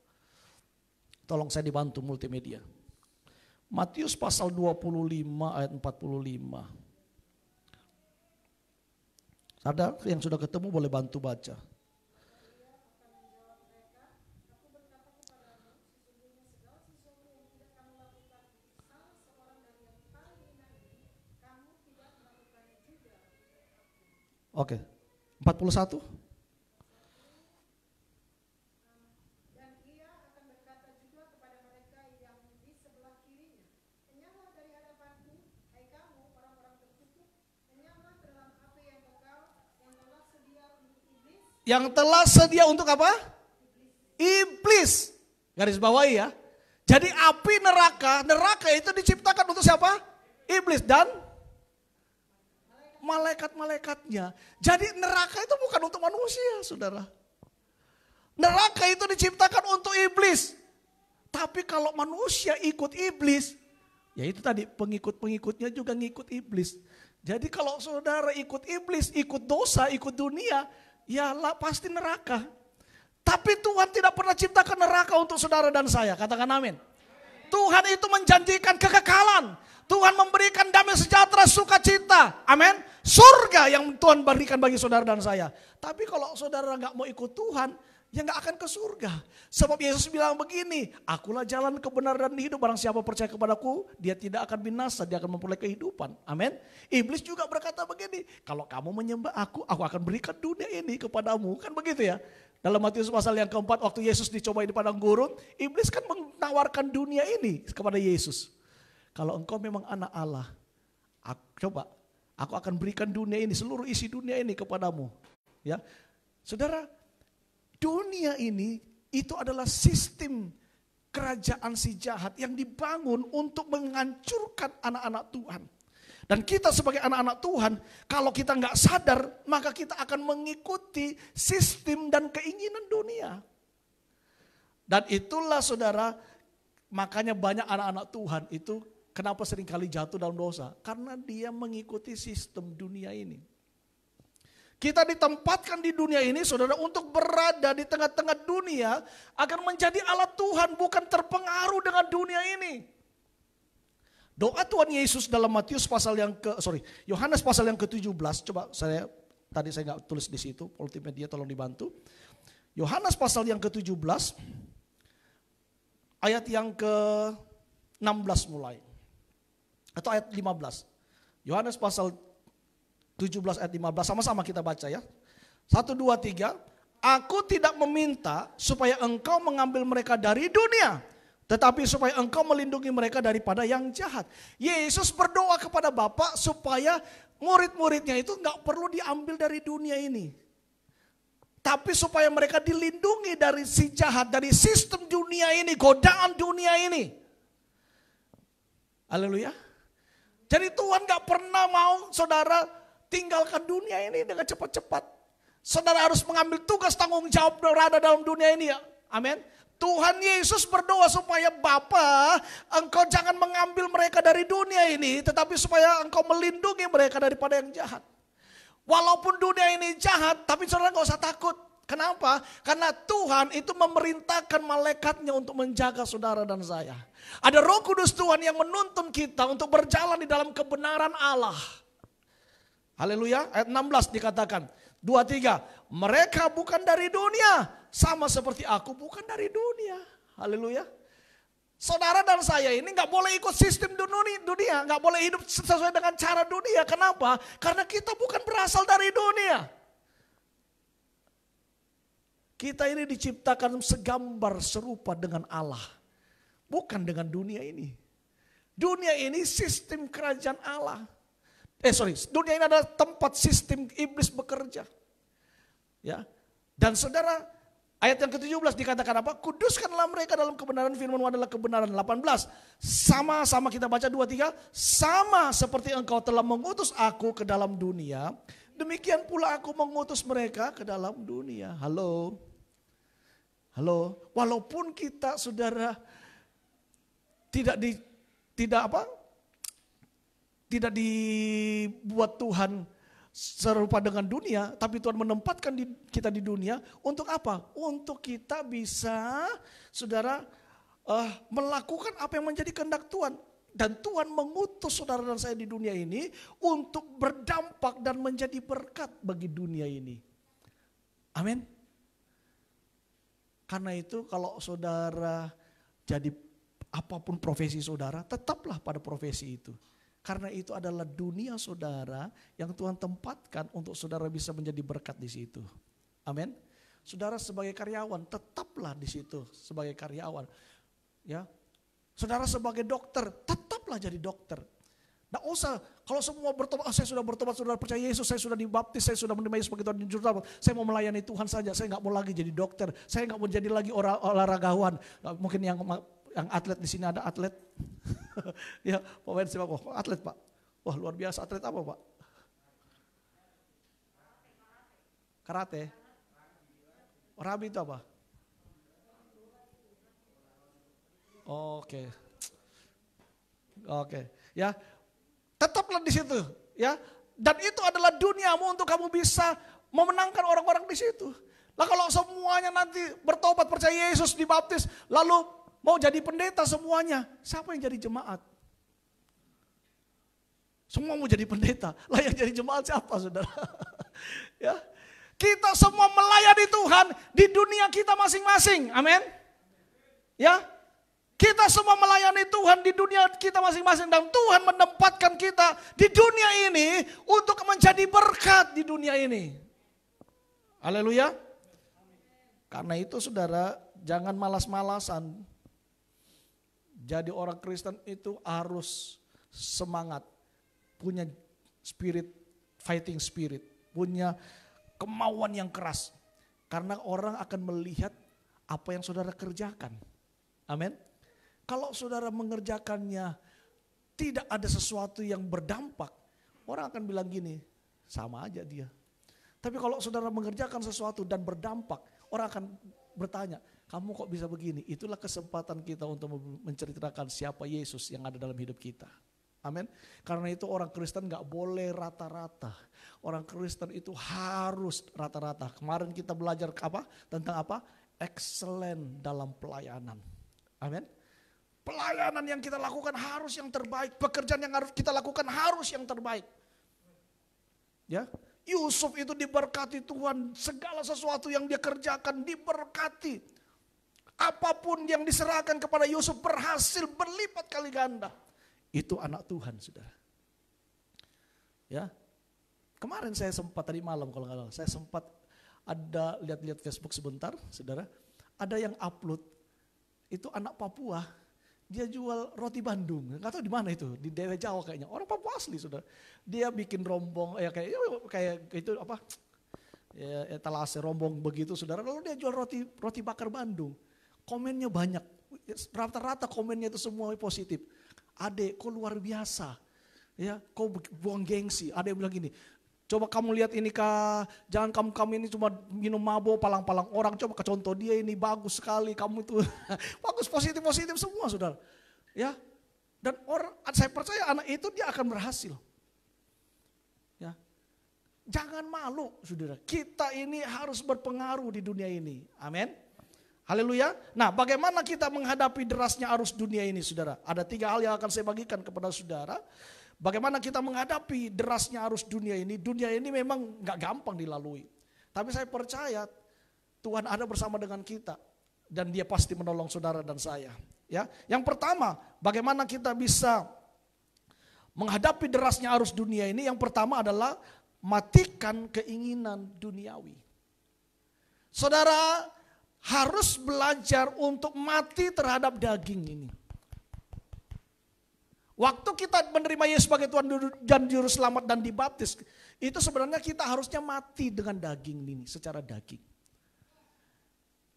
Tolong saya dibantu multimedia. Matius pasal 25 ayat 45. Ada yang sudah ketemu boleh bantu baca. Oke, 41. Yang telah sedia untuk apa? Iblis. Garis bawahi ya. Jadi api neraka itu diciptakan untuk siapa? Iblis dan malaikat-malaikatnya. Jadi neraka itu bukan untuk manusia, saudara. Neraka itu diciptakan untuk iblis. Tapi kalau manusia ikut iblis, ya itu tadi pengikut-pengikutnya juga ngikut iblis. Jadi kalau saudara ikut iblis, ikut dosa, ikut dunia, ya lah pasti neraka. Tapi Tuhan tidak pernah ciptakan neraka untuk saudara dan saya. Katakan amin. Tuhan itu menjanjikan kekekalan. Tuhan memberikan damai sejahtera, sukacita. Amin. Surga yang Tuhan berikan bagi saudara dan saya. Tapi kalau saudara gak mau ikut Tuhan, ya gak akan ke surga. Sebab Yesus bilang begini, akulah jalan kebenaran dan hidup. Barang siapa percaya kepadaku, dia tidak akan binasa, dia akan memperoleh kehidupan. Amin. Iblis juga berkata begini, kalau kamu menyembah aku akan berikan dunia ini kepadamu. Kan begitu ya. Dalam Matius pasal yang keempat, waktu Yesus dicobai di padang gurun, iblis kan menawarkan dunia ini kepada Yesus. Kalau engkau memang anak Allah, aku akan berikan dunia ini, seluruh isi dunia ini kepadamu. Ya, saudara, dunia ini itu adalah sistem kerajaan si jahat yang dibangun untuk menghancurkan anak-anak Tuhan. Dan kita sebagai anak-anak Tuhan, kalau kita nggak sadar, maka kita akan mengikuti sistem dan keinginan dunia. Dan itulah saudara, makanya banyak anak-anak Tuhan itu kenapa seringkali jatuh dalam dosa. Karena dia mengikuti sistem dunia ini. Kita ditempatkan di dunia ini saudara untuk berada di tengah-tengah dunia agar menjadi alat Tuhan, bukan terpengaruh dengan dunia ini. Doa Tuhan Yesus dalam Yohanes pasal yang ke-17, coba tadi saya nggak tulis di situ, multimedia tolong dibantu. Yohanes pasal yang ke-17, ayat yang ke-16 mulai, atau ayat 15. Yohanes pasal 17 ayat 15, sama-sama kita baca ya. 1, 2, 3, aku tidak meminta supaya engkau mengambil mereka dari dunia, tetapi supaya engkau melindungi mereka daripada yang jahat. Yesus berdoa kepada Bapa supaya murid-muridnya itu gak perlu diambil dari dunia ini. Tapi supaya mereka dilindungi dari si jahat, dari sistem dunia ini, godaan dunia ini. Haleluya. Jadi Tuhan gak pernah mau saudara tinggalkan dunia ini dengan cepat-cepat. Saudara harus mengambil tugas tanggung jawab berada dalam dunia ini ya. Amin. Tuhan Yesus berdoa supaya Bapa, engkau jangan mengambil mereka dari dunia ini, tetapi supaya engkau melindungi mereka daripada yang jahat. Walaupun dunia ini jahat, tapi saudara gak usah takut. Kenapa? Karena Tuhan itu memerintahkan malaikatnya untuk menjaga saudara dan saya. Ada Roh Kudus Tuhan yang menuntun kita untuk berjalan di dalam kebenaran Allah. Haleluya, ayat 16 dikatakan, 2-3, mereka bukan dari dunia, sama seperti aku bukan dari dunia. Haleluya. Saudara dan saya ini gak boleh ikut sistem dunia, gak boleh hidup sesuai dengan cara dunia. Kenapa? Karena kita bukan berasal dari dunia. Kita ini diciptakan segambar serupa dengan Allah, bukan dengan dunia ini. Dunia ini sistem kerajaan Allah. Dunia ini adalah tempat sistem iblis bekerja. Ya. Dan saudara, ayat yang ke-17 dikatakan apa? Kuduskanlah mereka dalam kebenaran, firman-Mu adalah kebenaran. 18. Sama-sama kita baca 2-3. Sama seperti engkau telah mengutus aku ke dalam dunia, demikian pula aku mengutus mereka ke dalam dunia. Halo. Walaupun kita saudara tidak dibuat Tuhan serupa dengan dunia, tapi Tuhan menempatkan kita di dunia untuk apa? Untuk kita bisa, saudara, melakukan apa yang menjadi kehendak Tuhan. Dan Tuhan mengutus saudara dan saya di dunia ini untuk berdampak dan menjadi berkat bagi dunia ini. Amin. Karena itu kalau saudara jadi apapun profesi saudara, tetaplah pada profesi itu. Karena itu adalah dunia saudara yang Tuhan tempatkan untuk saudara bisa menjadi berkat di situ. Amin. Saudara sebagai karyawan tetaplah di situ sebagai karyawan. Ya. Saudara sebagai dokter tetaplah jadi dokter. Nggak usah kalau semua bertobat, saya sudah bertobat, saudara percaya Yesus, saya sudah dibaptis, saya sudah menerima Yesus sebagai Tuhan dan Juru Selamat. Saya mau melayani Tuhan saja, saya nggak mau lagi jadi dokter, saya nggak mau jadi lagi olahragawan. Mungkin yang Yang atlet di sini ada atlet. Ya, pemain sepak bola, atlet Pak. Wah luar biasa, atlet apa Pak? Karate. Rabi itu apa? Oke. Ya. Tetaplah di situ, ya. Dan itu adalah duniamu untuk kamu bisa memenangkan orang-orang di situ. Lah kalau semuanya nanti bertobat, percaya Yesus, dibaptis, lalu mau jadi pendeta semuanya, siapa yang jadi jemaat? Semua mau jadi pendeta. Lah yang jadi jemaat siapa, Saudara? Ya. Kita semua melayani Tuhan di dunia kita masing-masing. Amin. Ya. Kita semua melayani Tuhan di dunia kita masing-masing dan Tuhan menempatkan kita di dunia ini untuk menjadi berkat di dunia ini. Haleluya. Karena itu Saudara, jangan malas-malasan. Jadi orang Kristen itu harus semangat, punya spirit, fighting spirit, punya kemauan yang keras. Karena orang akan melihat apa yang saudara kerjakan. Amin. Kalau saudara mengerjakannya tidak ada sesuatu yang berdampak, orang akan bilang gini, sama aja dia. Tapi kalau saudara mengerjakan sesuatu dan berdampak, orang akan bertanya, kamu kok bisa begini? Itulah kesempatan kita untuk menceritakan siapa Yesus yang ada dalam hidup kita. Amin. Karena itu orang Kristen gak boleh rata-rata. Orang Kristen itu harus rata-rata. Kemarin kita belajar apa? Tentang apa? Excellent dalam pelayanan. Amin. Pelayanan yang kita lakukan harus yang terbaik. Pekerjaan yang harus kita lakukan harus yang terbaik. Ya, Yusuf itu diberkati Tuhan. Segala sesuatu yang dia kerjakan diberkati. Apapun yang diserahkan kepada Yusuf berhasil berlipat kali ganda. Itu anak Tuhan, Saudara. Ya. Kemarin saya sempat tadi malam kalau nggak salah, saya sempat ada lihat-lihat Facebook sebentar, Saudara. Ada yang upload itu anak Papua, dia jual roti Bandung. Nggak tahu di mana itu, di daerah Jawa kayaknya. Orang Papua asli, Saudara. Dia bikin rombong kayak itu apa? Ya, etalase rombong begitu, Saudara. Lalu dia jual roti bakar Bandung. Komennya banyak. Rata-rata komennya itu semua positif. Adek, kok luar biasa. Ya, kau buang gengsi. Ada yang bilang gini, coba kamu lihat ini Kak, jangan kamu ini cuma minum mabuk, palang-palang orang, coba ke contoh dia ini bagus sekali, kamu itu bagus, positif semua Saudara. Ya. Dan saya percaya anak itu dia akan berhasil. Ya. Jangan malu Saudara, kita ini harus berpengaruh di dunia ini. Amin. Haleluya. Nah, bagaimana kita menghadapi derasnya arus dunia ini, Saudara? Ada 3 hal yang akan saya bagikan kepada Saudara. Bagaimana kita menghadapi derasnya arus dunia ini? Dunia ini memang gak gampang dilalui. Tapi saya percaya Tuhan ada bersama dengan kita. Dan dia pasti menolong saudara dan saya. Ya, yang pertama, bagaimana kita bisa menghadapi derasnya arus dunia ini? Yang pertama adalah matikan keinginan duniawi. Saudara harus belajar untuk mati terhadap daging ini. Waktu kita menerima Yesus sebagai Tuhan dan Juru Selamat dan dibaptis, itu sebenarnya kita harusnya mati dengan daging ini, secara daging.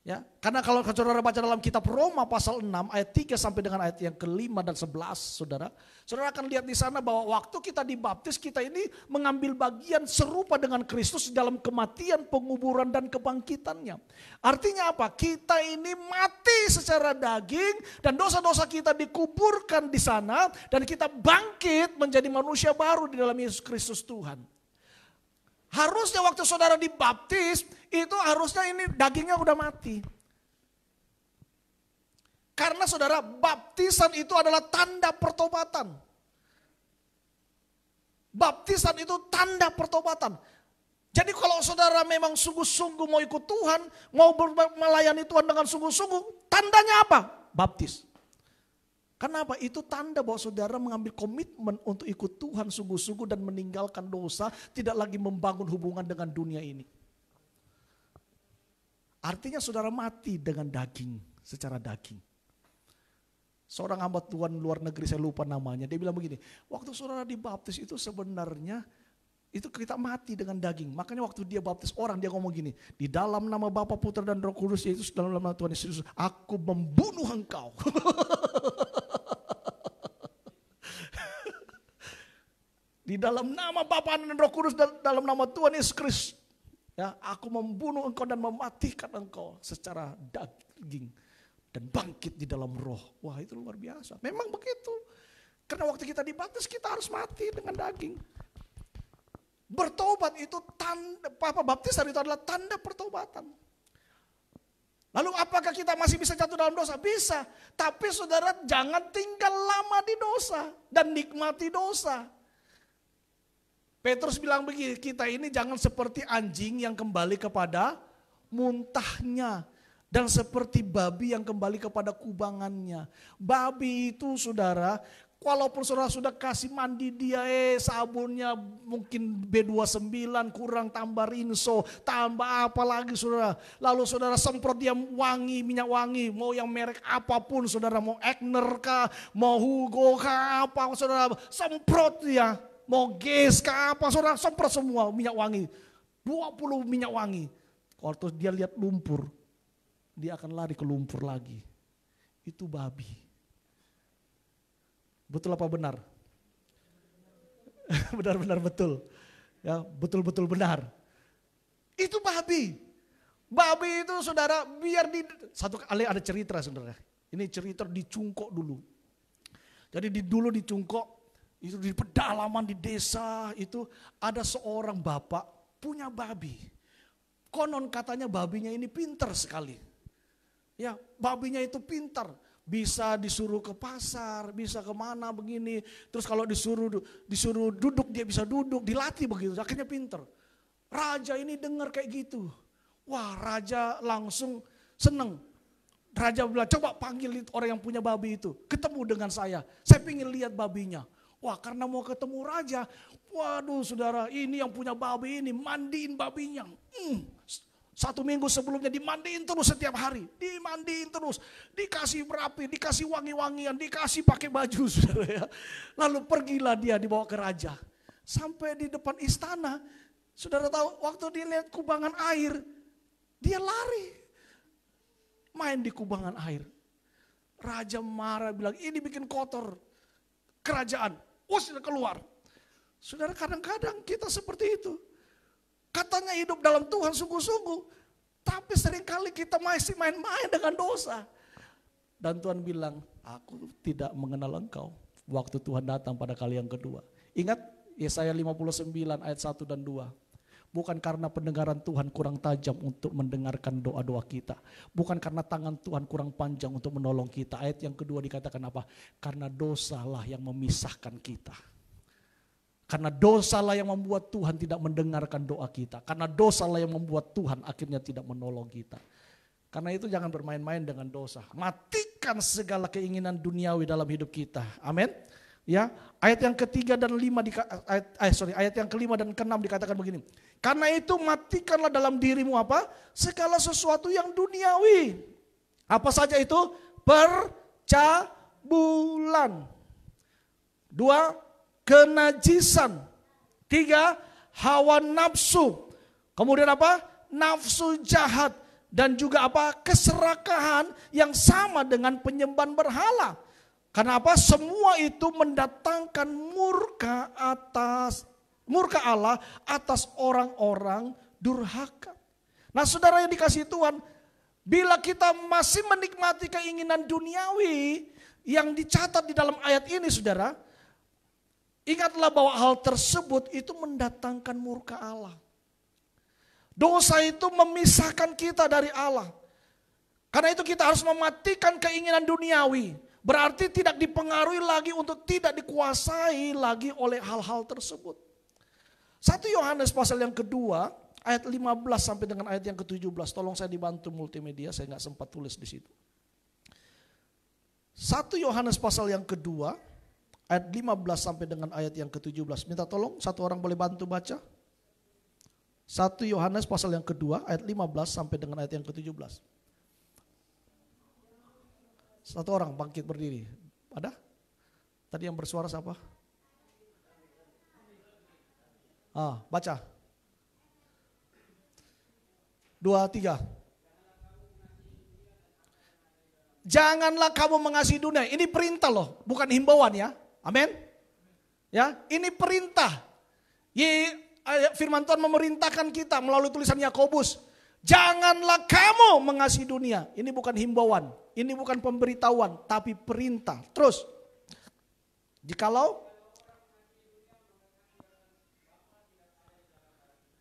Ya, karena kalau saudara baca dalam kitab Roma pasal 6 ayat 3 sampai dengan ayat yang ke-5 dan 11, saudara akan lihat di sana bahwa waktu kita dibaptis, kita ini mengambil bagian serupa dengan Kristus dalam kematian, penguburan dan kebangkitannya. Artinya apa? Kita ini mati secara daging dan dosa-dosa kita dikuburkan di sana dan kita bangkit menjadi manusia baru di dalam Yesus Kristus Tuhan. Harusnya waktu saudara dibaptis, itu harusnya ini dagingnya udah mati. Karena saudara, baptisan itu adalah tanda pertobatan. Baptisan itu tanda pertobatan. Jadi kalau saudara memang sungguh-sungguh mau ikut Tuhan, mau melayani Tuhan dengan sungguh-sungguh, tandanya apa? Baptis. Kenapa? Itu tanda bahwa saudara mengambil komitmen untuk ikut Tuhan sungguh-sungguh dan meninggalkan dosa, tidak lagi membangun hubungan dengan dunia ini. Artinya saudara mati dengan daging, secara daging. Seorang hamba Tuhan luar negeri, saya lupa namanya, dia bilang begini, waktu saudara dibaptis itu sebenarnya Itu kita mati dengan daging. Makanya waktu dia baptis orang, dia ngomong gini, di dalam nama Bapa, Putra dan Roh Kudus, yaitu dalam nama Tuhan Yesus, aku membunuh engkau. Di dalam nama Bapa dan Roh Kudus dan dalam nama Tuhan Yesus Kristus, ya, aku membunuh engkau dan mematikan engkau secara daging dan bangkit di dalam roh. Wah, itu luar biasa. Memang begitu. Karena waktu kita dibaptis, kita harus mati dengan daging. Bertobat itu tanda, baptisan itu adalah tanda pertobatan. Lalu apakah kita masih bisa jatuh dalam dosa? Bisa. Tapi saudara jangan tinggal lama di dosa dan nikmati dosa. Petrus bilang begini, kita ini jangan seperti anjing yang kembali kepada muntahnya. Dan seperti babi yang kembali kepada kubangannya. Babi itu saudara, walaupun saudara sudah kasih mandi dia, sabunnya mungkin B29 kurang, tambah rinso, tambah apa lagi saudara. Lalu saudara semprot dia wangi, minyak wangi, mau yang merek apapun saudara, mau Egner kah, mau Hugo kah, apa saudara, semprot dia. Mau Ges kah apa saudara, semprot semua minyak wangi. 20 minyak wangi. Kalau dia lihat lumpur, dia akan lari ke lumpur lagi. Itu babi. Betul apa benar? Benar-benar betul. Ya, betul-betul benar. Itu babi. Babi itu saudara, biar di satu kali ada cerita saudara. Ini cerita di Cungkok dulu. Jadi dulu di Cungkok, itu di pedalaman di desa itu ada seorang bapak punya babi. Konon katanya babinya ini pintar sekali. Ya, babinya itu pintar. Bisa disuruh ke pasar, bisa kemana begini. Terus kalau disuruh duduk, dia bisa duduk, dilatih begitu. Akhirnya pintar. Raja ini dengar kayak gitu. Wah, raja langsung seneng. Raja bilang, coba panggil orang yang punya babi itu. Ketemu dengan saya ingin lihat babinya. Wah, karena mau ketemu raja. Waduh saudara, ini yang punya babi ini, mandiin babinya. 1 minggu sebelumnya dimandiin terus setiap hari. Dimandiin terus. Dikasih berapi, dikasih wangi-wangian, dikasih pakai baju. Saudara ya. Lalu pergilah dia dibawa ke raja. Sampai di depan istana. Saudara tahu waktu dia lihat kubangan air. Dia lari. Main di kubangan air. Raja marah bilang ini bikin kotor kerajaan. Usir keluar. Saudara kadang-kadang kita seperti itu. Katanya hidup dalam Tuhan sungguh-sungguh. Tapi seringkali kita masih main-main dengan dosa. Dan Tuhan bilang, aku tidak mengenal engkau. Waktu Tuhan datang pada kali yang kedua. Ingat Yesaya 59 ayat 1 dan 2. Bukan karena pendengaran Tuhan kurang tajam untuk mendengarkan doa-doa kita. Bukan karena tangan Tuhan kurang panjang untuk menolong kita. Ayat yang kedua dikatakan apa? Karena dosalah yang memisahkan kita. Karena dosalah yang membuat Tuhan tidak mendengarkan doa kita. Karena dosalah yang membuat Tuhan akhirnya tidak menolong kita. Karena itu jangan bermain-main dengan dosa. Matikan segala keinginan duniawi dalam hidup kita. Amin. Ya, ayat yang ketiga dan ayat yang kelima dan keenam dikatakan begini. Karena itu matikanlah dalam dirimu apa? Segala sesuatu yang duniawi. Apa saja itu? Percabulan. 2, kenajisan. 3, hawa nafsu. Kemudian apa? Nafsu jahat. Dan juga apa? Keserakahan yang sama dengan penyembahan berhala. Karena apa? Semua itu mendatangkan murka Allah atas orang-orang durhaka. Nah saudara yang dikasihi Tuhan, bila kita masih menikmati keinginan duniawi yang dicatat di dalam ayat ini saudara, ingatlah bahwa hal tersebut itu mendatangkan murka Allah. Dosa itu memisahkan kita dari Allah. Karena itu kita harus mematikan keinginan duniawi. Berarti tidak dipengaruhi lagi untuk tidak dikuasai lagi oleh hal-hal tersebut. 1 Yohanes pasal yang kedua ayat 15 sampai dengan ayat yang ke-17. Tolong saya dibantu multimedia, saya nggak sempat tulis di situ. 1 Yohanes pasal yang kedua ayat 15 sampai dengan ayat yang ke-17. Minta tolong satu orang boleh bantu baca. 1 Yohanes pasal yang kedua ayat 15 sampai dengan ayat yang ke-17. Satu orang bangkit berdiri. Ada? Tadi yang bersuara siapa? Baca. 2, 3. Janganlah kamu mengasihi dunia. Ini perintah loh, bukan himbauan ya. Amin. Ya, ini perintah. Firman Tuhan memerintahkan kita melalui tulisan Yakobus. Janganlah kamu mengasihi dunia. Ini bukan himbauan, ini bukan pemberitahuan, tapi perintah. Terus,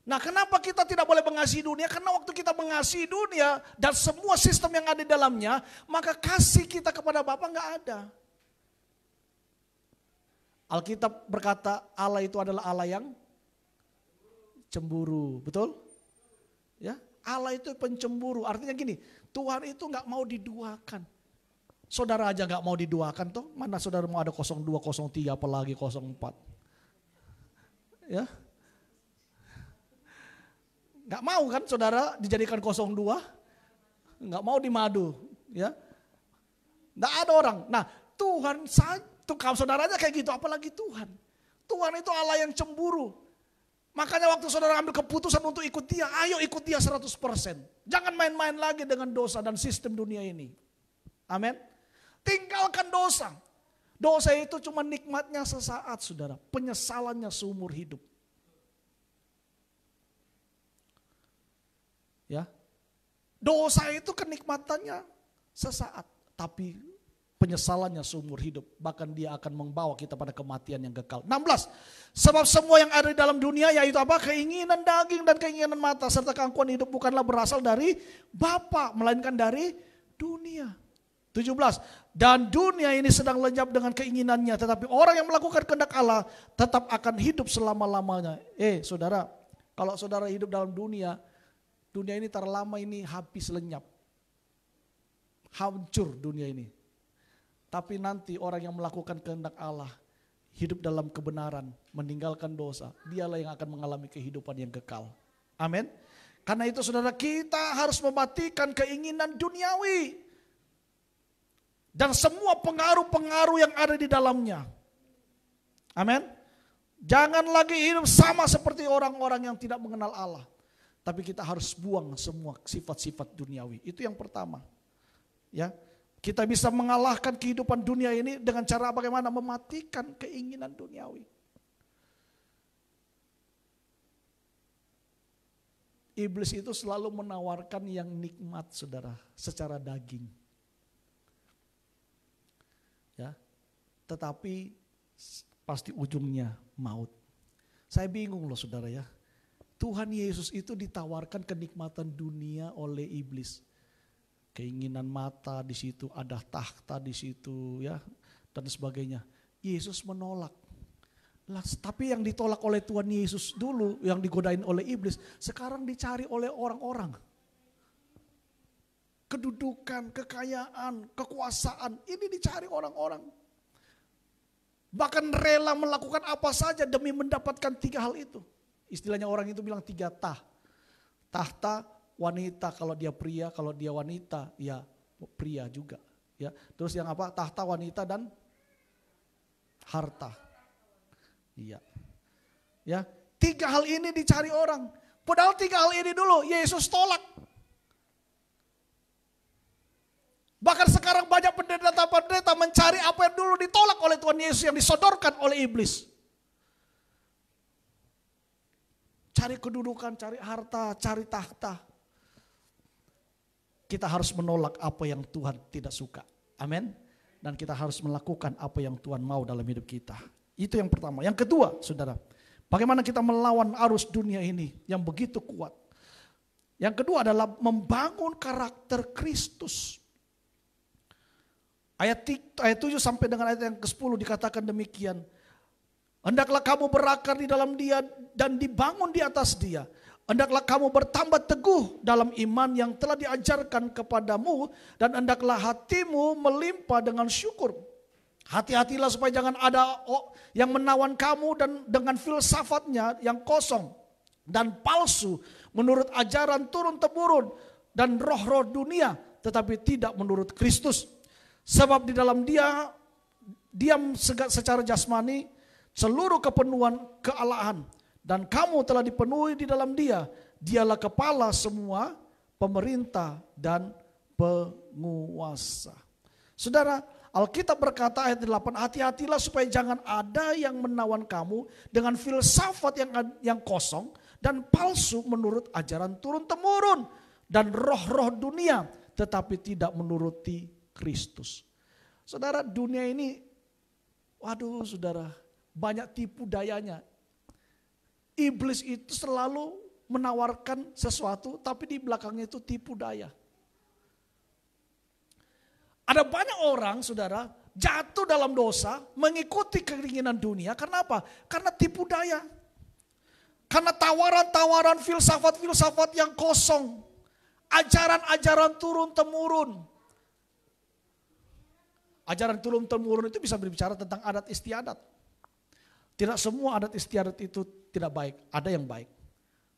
nah kenapa kita tidak boleh mengasihi dunia? Karena waktu kita mengasihi dunia dan semua sistem yang ada di dalamnya, maka kasih kita kepada Bapa nggak ada. Alkitab berkata Allah itu adalah Allah yang cemburu, betul? Ya, Allah itu pencemburu. Artinya gini, Tuhan itu nggak mau diduakan. Saudara aja nggak mau diduakan toh, mana saudara mau ada 02, 03, apalagi 04. Ya, nggak mau kan saudara dijadikan 02, nggak mau dimadu, ya, nggak ada orang. Nah Tuhan tuh kalau saudara aja kayak gitu, apalagi Tuhan. Tuhan itu Allah yang cemburu. Makanya waktu saudara ambil keputusan untuk ikut dia, ayo ikut dia 100%. Jangan main-main lagi dengan dosa dan sistem dunia ini. Amin. Tinggalkan dosa. Dosa itu cuma nikmatnya sesaat saudara, penyesalannya seumur hidup. Ya, dosa itu kenikmatannya sesaat, tapi penyesalannya seumur hidup. Bahkan dia akan membawa kita pada kematian yang kekal. 16. Sebab semua yang ada di dalam dunia yaitu apa? Keinginan daging dan keinginan mata serta keangkuhan hidup bukanlah berasal dari Bapa, melainkan dari dunia. 17. Dan dunia ini sedang lenyap dengan keinginannya, tetapi orang yang melakukan kehendak Allah tetap akan hidup selama-lamanya. Saudara, kalau saudara hidup dalam dunia ini terlama ini habis lenyap. Hancur dunia ini. Tapi nanti orang yang melakukan kehendak Allah, hidup dalam kebenaran, meninggalkan dosa, dialah yang akan mengalami kehidupan yang kekal. Amin. Karena itu saudara, kita harus mematikan keinginan duniawi. Dan semua pengaruh-pengaruh yang ada di dalamnya. Amin. Jangan lagi hidup sama seperti orang-orang yang tidak mengenal Allah. Tapi kita harus buang semua sifat-sifat duniawi. Itu yang pertama. Ya. Kita bisa mengalahkan kehidupan dunia ini dengan cara bagaimana? Mematikan keinginan duniawi. Iblis itu selalu menawarkan yang nikmat saudara, secara daging. Ya, tetapi pasti ujungnya maut. Saya bingung loh saudara ya. Tuhan Yesus itu ditawarkan kenikmatan dunia oleh iblis. Keinginan mata di situ, ada tahta di situ ya, dan sebagainya. Yesus menolak. Tapi yang ditolak oleh Tuhan Yesus dulu, yang digodain oleh iblis, sekarang dicari oleh orang-orang. Kedudukan, kekayaan, kekuasaan, ini dicari orang-orang. Bahkan rela melakukan apa saja demi mendapatkan 3 hal itu. Istilahnya orang itu bilang 3 tahta, wanita kalau dia pria, kalau dia wanita ya pria juga. Ya, terus yang apa? Tahta, wanita dan harta. Iya. Ya, 3 hal ini dicari orang. Padahal 3 hal ini dulu Yesus tolak. Bahkan sekarang banyak pendeta-pendeta mencari apa yang dulu ditolak oleh Tuhan Yesus yang disodorkan oleh iblis. Cari kedudukan, cari harta, cari tahta. Kita harus menolak apa yang Tuhan tidak suka. Amin. Dan kita harus melakukan apa yang Tuhan mau dalam hidup kita. Itu yang pertama. Yang kedua, saudara, bagaimana kita melawan arus dunia ini yang begitu kuat. Yang kedua adalah membangun karakter Kristus. Ayat 7 sampai dengan ayat yang ke-10 dikatakan demikian. Hendaklah kamu berakar di dalam dia dan dibangun di atas dia. Hendaklah kamu bertambah teguh dalam iman yang telah diajarkan kepadamu. Dan hendaklah hatimu melimpah dengan syukur. Hati-hatilah supaya jangan ada yang menawan kamu dan dengan filsafatnya yang kosong dan palsu. Menurut ajaran turun-temurun dan roh-roh dunia. Tetapi tidak menurut Kristus. Sebab di dalam dia diam secara jasmani seluruh kepenuhan kealahan. dan kamu telah dipenuhi di dalam Dia. Dialah kepala semua pemerintah dan penguasa. Saudara, Alkitab berkata ayat 8, hati-hatilah supaya jangan ada yang menawan kamu dengan filsafat yang kosong dan palsu menurut ajaran turun-temurun dan roh-roh dunia, tetapi tidak menuruti Kristus. Saudara, dunia ini, waduh saudara, banyak tipu dayanya. Iblis itu selalu menawarkan sesuatu, tapi di belakangnya itu tipu daya. Ada banyak orang, saudara, jatuh dalam dosa, mengikuti keinginan dunia. Karena apa? Karena tipu daya. Karena tawaran-tawaran filsafat-filsafat yang kosong. Ajaran-ajaran turun-temurun. Ajaran turun-temurun itu bisa berbicara tentang adat istiadat. Tidak semua adat istiadat itu tidak baik. Ada yang baik.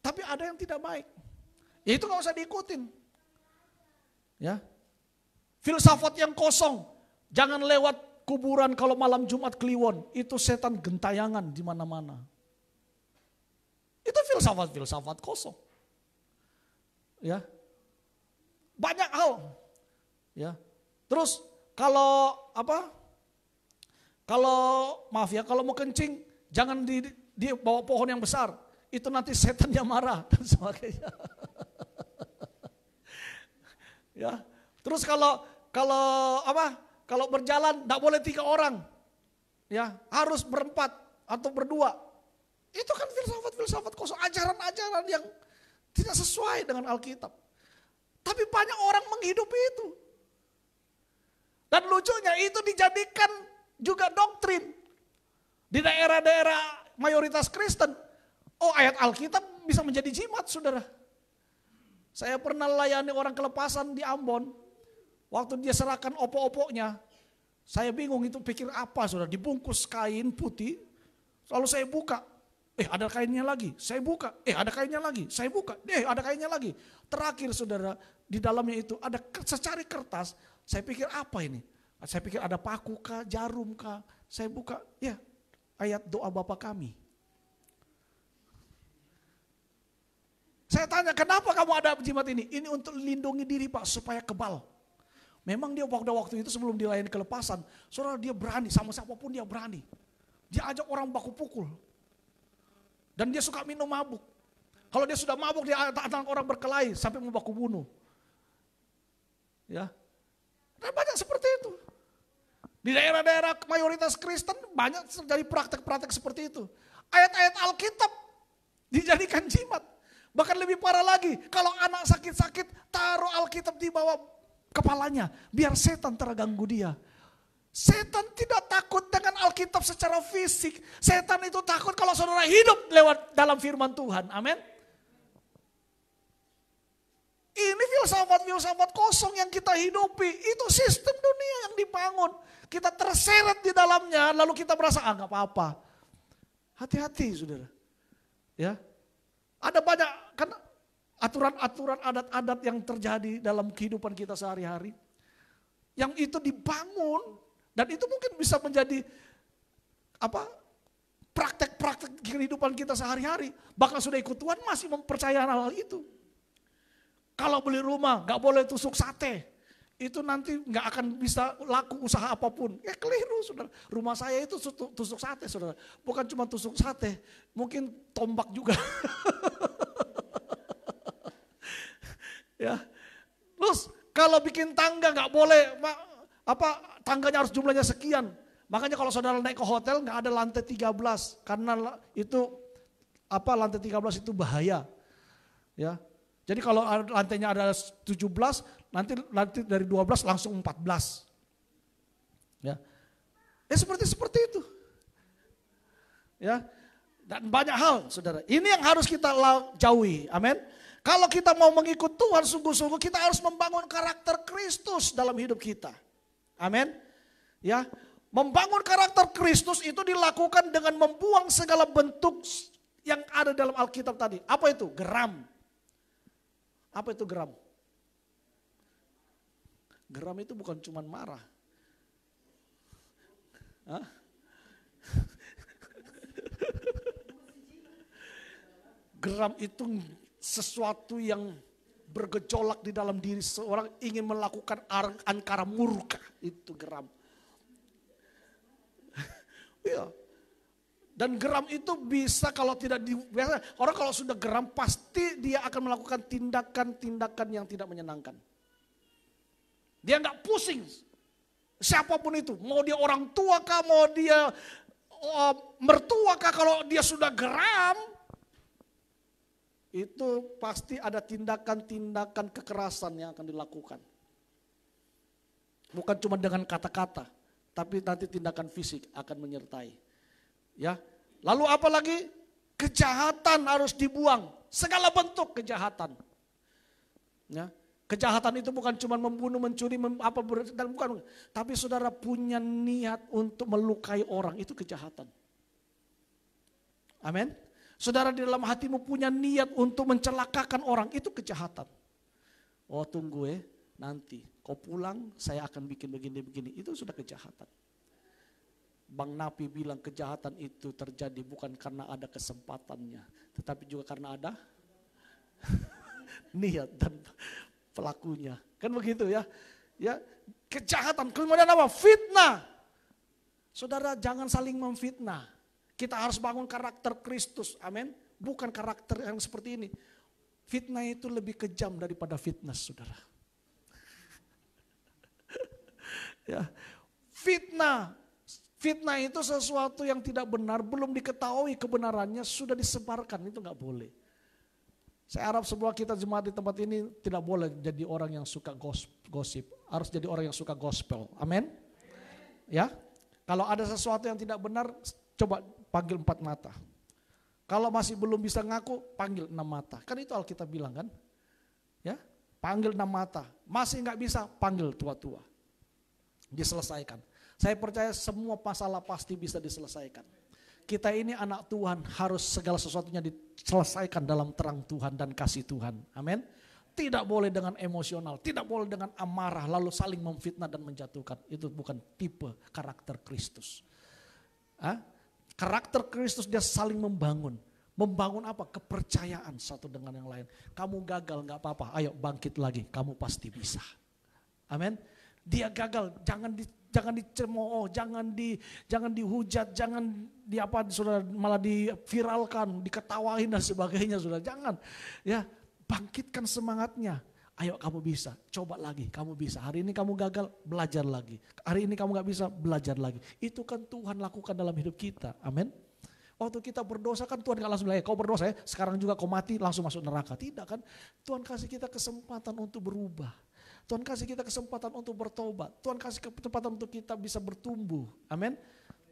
Tapi ada yang tidak baik. Ya itu gak usah diikutin. Ya. Filsafat yang kosong. Jangan lewat kuburan kalau malam Jumat Kliwon. Itu setan gentayangan di mana-mana. Itu filsafat-filsafat kosong. Ya. Banyak hal. Ya. Terus kalau kalau mau kencing jangan di bawah pohon yang besar. Itu nanti setan yang marah dan sebagainya. Ya. Terus kalau berjalan tidak boleh 3 orang. Ya, harus berempat atau berdua. Itu kan filsafat-filsafat kosong, ajaran-ajaran yang tidak sesuai dengan Alkitab. Tapi banyak orang menghidupi itu. Dan lucunya itu dijadikan juga doktrin. Di daerah-daerah mayoritas Kristen. Oh, ayat Alkitab bisa menjadi jimat, saudara. Saya pernah layani orang kelepasan di Ambon. Waktu dia serahkan opok-opoknya, saya bingung itu pikir apa, saudara. Dibungkus kain putih, lalu saya buka. Ada kainnya lagi, saya buka. Ada kainnya lagi, saya buka. Ada kainnya lagi. Terakhir, saudara, di dalamnya itu ada secari kertas. Saya pikir apa ini? Saya pikir ada paku kah, jarum kah. Saya buka, ya ayat doa Bapa kami. Saya tanya, kenapa kamu ada jimat ini? Ini untuk lindungi diri Pak, supaya kebal. Memang dia waktu itu sebelum dilayani kelepasan, saudara dia berani, sama siapapun dia berani. Dia ajak orang baku pukul. Dan dia suka minum mabuk. Kalau dia sudah mabuk, dia ajak orang berkelahi sampai mau baku bunuh. Ya. Dan banyak seperti itu. Di daerah-daerah mayoritas Kristen banyak terjadi praktek-praktek seperti itu. Ayat-ayat Alkitab dijadikan jimat. Bahkan lebih parah lagi, kalau anak sakit-sakit, taruh Alkitab di bawah kepalanya, biar setan terganggu dia. Setan tidak takut dengan Alkitab secara fisik. Setan itu takut kalau saudara hidup lewat dalam firman Tuhan. Amin. Ini filsafat-filsafat kosong yang kita hidupi. Itu sistem dunia yang dibangun. Kita terseret di dalamnya, lalu kita merasa, gak apa-apa. Hati-hati, saudara. Ya. Ada banyak kan aturan-aturan adat-adat yang terjadi dalam kehidupan kita sehari-hari. Yang itu dibangun dan itu mungkin bisa menjadi praktek-praktek kehidupan kita sehari-hari. Bahkan sudah ikut Tuhan masih mempercayai hal itu. Kalau beli rumah gak boleh tusuk sate. Itu nanti gak akan bisa laku usaha apapun. Ya keliru, saudara. Rumah saya itu tusuk sate, saudara. Bukan cuma tusuk sate, mungkin tombak juga. Ya. Terus kalau bikin tangga nggak boleh, tangganya harus jumlahnya sekian. Makanya kalau saudara naik ke hotel nggak ada lantai 13 karena itu lantai 13 itu bahaya. Ya. Jadi kalau lantainya ada 17, nanti dari 12 langsung 14. Ya. Seperti itu. Ya. Dan banyak hal, saudara. Ini yang harus kita jauhi. Amin. Kalau kita mau mengikut Tuhan sungguh-sungguh, kita harus membangun karakter Kristus dalam hidup kita. Amin. Ya, membangun karakter Kristus itu dilakukan dengan membuang segala bentuk yang ada dalam Alkitab tadi. Apa itu? Geram. Apa itu geram? Geram itu bukan cuma marah. Hah? Geram itu sesuatu yang bergejolak di dalam diri seorang, ingin melakukan angkara murka, itu geram. Iya. Dan geram itu bisa kalau tidak biasa, orang kalau sudah geram pasti dia akan melakukan tindakan-tindakan yang tidak menyenangkan. Dia nggak pusing, siapapun itu, mau dia orang tua kah, mau dia mertua kah, kalau dia sudah geram, itu pasti ada tindakan-tindakan kekerasan yang akan dilakukan. Bukan cuma dengan kata-kata, tapi nanti tindakan fisik akan menyertai. Ya, lalu apa lagi? Kejahatan harus dibuang, segala bentuk kejahatan. Ya, kejahatan itu bukan cuma membunuh, mencuri, dan bukan, tapi saudara punya niat untuk melukai orang, itu kejahatan. Amin. Saudara di dalam hatimu punya niat untuk mencelakakan orang, itu kejahatan. Oh tunggu nanti kau pulang saya akan bikin begini-begini, itu sudah kejahatan. Bang Napi bilang kejahatan itu terjadi bukan karena ada kesempatannya, tetapi juga karena ada niat dan pelakunya. Kan begitu ya. Ya, kejahatan. Kemudian apa? Fitnah. Saudara jangan saling memfitnah. Kita harus bangun karakter Kristus. Amin. Bukan karakter yang seperti ini. Fitnah itu lebih kejam daripada fitness, saudara. Ya, Fitnah itu sesuatu yang tidak benar, belum diketahui kebenarannya, sudah disebarkan, itu nggak boleh. Saya harap semua kita jemaat di tempat ini tidak boleh jadi orang yang suka gosip, harus jadi orang yang suka gospel. Amin. Ya, kalau ada sesuatu yang tidak benar, coba panggil 4 mata. Kalau masih belum bisa ngaku, panggil 6 mata. Kan itu Alkitab bilang kan? Ya, panggil 6 mata. Masih nggak bisa, panggil tua-tua. Diselesaikan. Saya percaya semua masalah pasti bisa diselesaikan. Kita ini anak Tuhan, harus segala sesuatunya diselesaikan dalam terang Tuhan dan kasih Tuhan. Amin. Tidak boleh dengan emosional, tidak boleh dengan amarah lalu saling memfitnah dan menjatuhkan. Itu bukan tipe karakter Kristus. Karakter Kristus dia saling membangun. Membangun apa? Kepercayaan satu dengan yang lain. Kamu gagal nggak apa-apa, ayo bangkit lagi, kamu pasti bisa. Amin. Dia gagal, jangan dicemooh, jangan dihujat, jangan saudara, malah diviralkan, diketawain dan sebagainya, saudara. Jangan. Ya, bangkitkan semangatnya. Ayo kamu bisa, coba lagi, kamu bisa. Hari ini kamu gagal, belajar lagi. Hari ini kamu gak bisa, belajar lagi. Itu kan Tuhan lakukan dalam hidup kita. Amin. Waktu kita berdosa kan Tuhan gak langsung bilang, kau berdosa ya, sekarang juga kau mati langsung masuk neraka. Tidak kan, Tuhan kasih kita kesempatan untuk berubah. Tuhan kasih kita kesempatan untuk bertobat. Tuhan kasih kesempatan untuk kita bisa bertumbuh. Amin.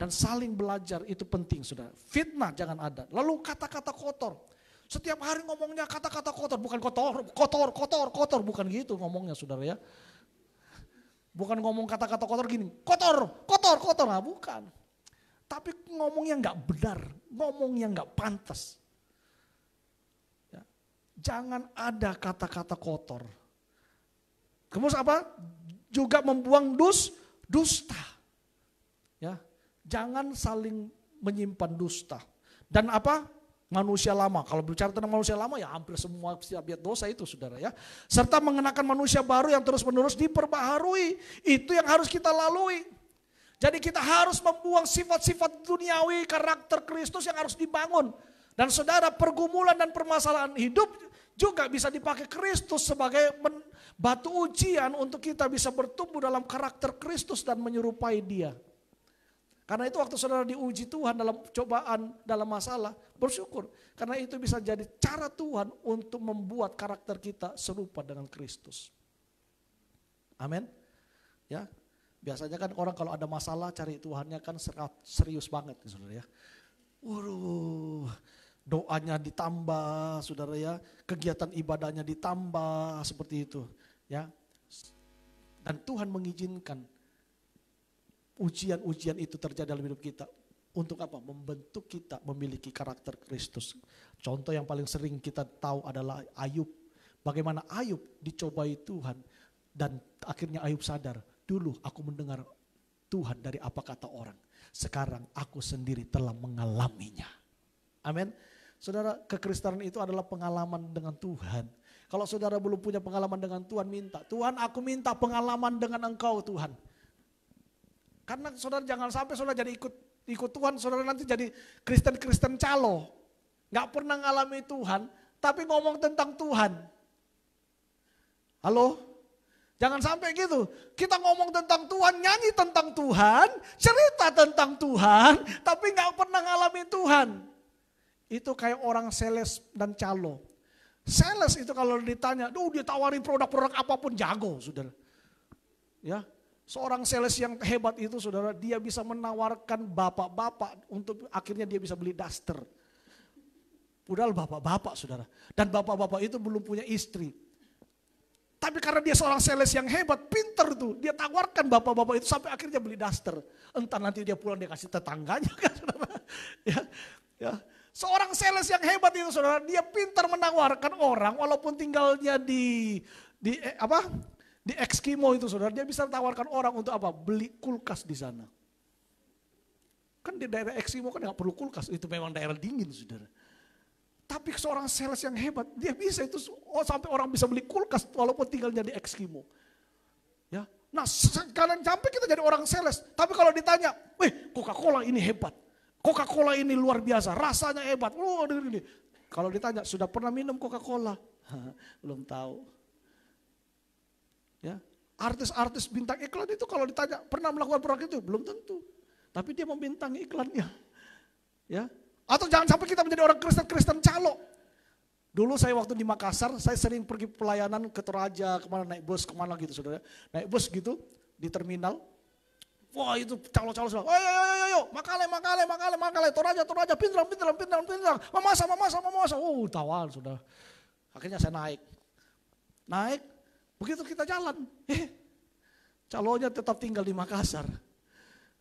Dan saling belajar itu penting, saudara. Fitnah jangan ada. Lalu kata-kata kotor. Setiap hari ngomongnya kata-kata kotor. Bukan kotor. Bukan gitu ngomongnya, saudara ya. Bukan ngomong kata-kata kotor gini. Kotor. Nah, bukan. Tapi ngomong yang gak benar. Ngomong yang gak pantas. Ya. Jangan ada kata-kata kotor. Kemudian apa? Juga membuang dusta. Ya, jangan saling menyimpan dusta. Dan apa? Manusia lama. Kalau bicara tentang manusia lama ya hampir semua setiap dosa itu, saudara ya. Serta mengenakan manusia baru yang terus-menerus diperbaharui. Itu yang harus kita lalui. Jadi kita harus membuang sifat-sifat duniawi, karakter Kristus yang harus dibangun. Dan saudara, pergumulan dan permasalahan hidup juga bisa dipakai Kristus sebagai batu ujian untuk kita bisa bertumbuh dalam karakter Kristus dan menyerupai Dia. Karena itu waktu saudara diuji Tuhan dalam cobaan, dalam masalah, bersyukur. Karena itu bisa jadi cara Tuhan untuk membuat karakter kita serupa dengan Kristus. Amin. Ya, biasanya kan orang kalau ada masalah cari Tuhannya kan serius banget, saudara ya. Waduh, doanya ditambah, saudara ya, kegiatan ibadahnya ditambah seperti itu, ya. Dan Tuhan mengizinkan ujian-ujian itu terjadi dalam hidup kita untuk apa? Membentuk kita memiliki karakter Kristus. Contoh yang paling sering kita tahu adalah Ayub. Bagaimana Ayub dicobai Tuhan dan akhirnya Ayub sadar, dulu aku mendengar Tuhan dari apa kata orang. Sekarang aku sendiri telah mengalaminya. Amin. Saudara, kekristenan itu adalah pengalaman dengan Tuhan. Kalau saudara belum punya pengalaman dengan Tuhan, minta. Tuhan, aku minta pengalaman dengan Engkau Tuhan. Karena saudara jangan sampai saudara jadi ikut Tuhan, saudara nanti jadi Kristen calo. Gak pernah ngalami Tuhan, tapi ngomong tentang Tuhan. Halo? Jangan sampai gitu. Kita ngomong tentang Tuhan, nyanyi tentang Tuhan, cerita tentang Tuhan, tapi gak pernah ngalami Tuhan. Itu kayak orang sales dan calo. Sales itu kalau ditanya, dia tawarin produk-produk apapun jago, saudara. Ya, seorang sales yang hebat itu, saudara, dia bisa menawarkan bapak-bapak untuk akhirnya dia bisa beli daster. Padahal bapak-bapak, saudara. Dan bapak-bapak itu belum punya istri. Tapi karena dia seorang sales yang hebat, pinter tuh, dia tawarkan bapak-bapak itu sampai akhirnya beli daster. Entah nanti dia pulang dia kasih tetangganya kan, saudara. Ya. Seorang sales yang hebat itu, saudara, dia pintar menawarkan orang walaupun tinggalnya di Eskimo itu, saudara, dia bisa tawarkan orang untuk apa? Beli kulkas di sana. Kan di daerah Eskimo kan nggak perlu kulkas, itu memang daerah dingin, saudara. Tapi seorang sales yang hebat, dia bisa itu sampai orang bisa beli kulkas walaupun tinggalnya di Eskimo. Ya, nah sekarang sampai kita jadi orang sales, tapi kalau ditanya, Coca-Cola ini hebat. Coca-Cola ini luar biasa, rasanya hebat. Kalau ditanya, sudah pernah minum Coca-Cola? Belum tahu. Ya, artis-artis bintang iklan itu kalau ditanya, pernah melakukan produk itu? Belum tentu. Tapi dia membintangi iklannya. Ya, atau jangan sampai kita menjadi orang Kristen calo. Dulu saya waktu di Makassar, saya sering pergi pelayanan ke Toraja, kemana naik bus, kemana gitu saudara. Naik bus gitu, di terminal. Wah itu calo-calo semua, ayo, makale, Toraja, pindrang, mamasa, tawar sudah. Akhirnya saya naik, begitu kita jalan, calonya tetap tinggal di Makassar.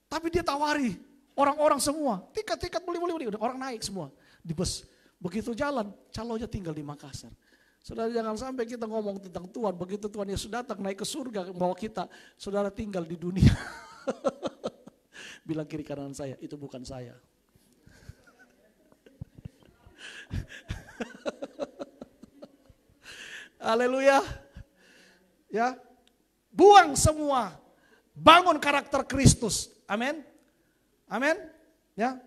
Tapi dia tawari, orang-orang semua, tiket beli, orang naik semua di bus. Begitu jalan, calonya tinggal di Makassar. Saudara jangan sampai kita ngomong tentang Tuhan, begitu Tuhan Yesus datang naik ke surga, bawa kita, saudara tinggal di dunia. Bilang kiri kanan saya, itu bukan saya. Haleluya. Ya. Buang semua. Bangun karakter Kristus. Amin. Amin. Ya.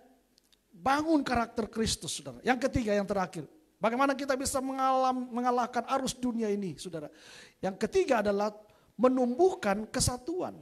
Bangun karakter Kristus, saudara. Yang ketiga, yang terakhir. Bagaimana kita bisa mengalahkan arus dunia ini, saudara. Yang ketiga adalah menumbuhkan kesatuan.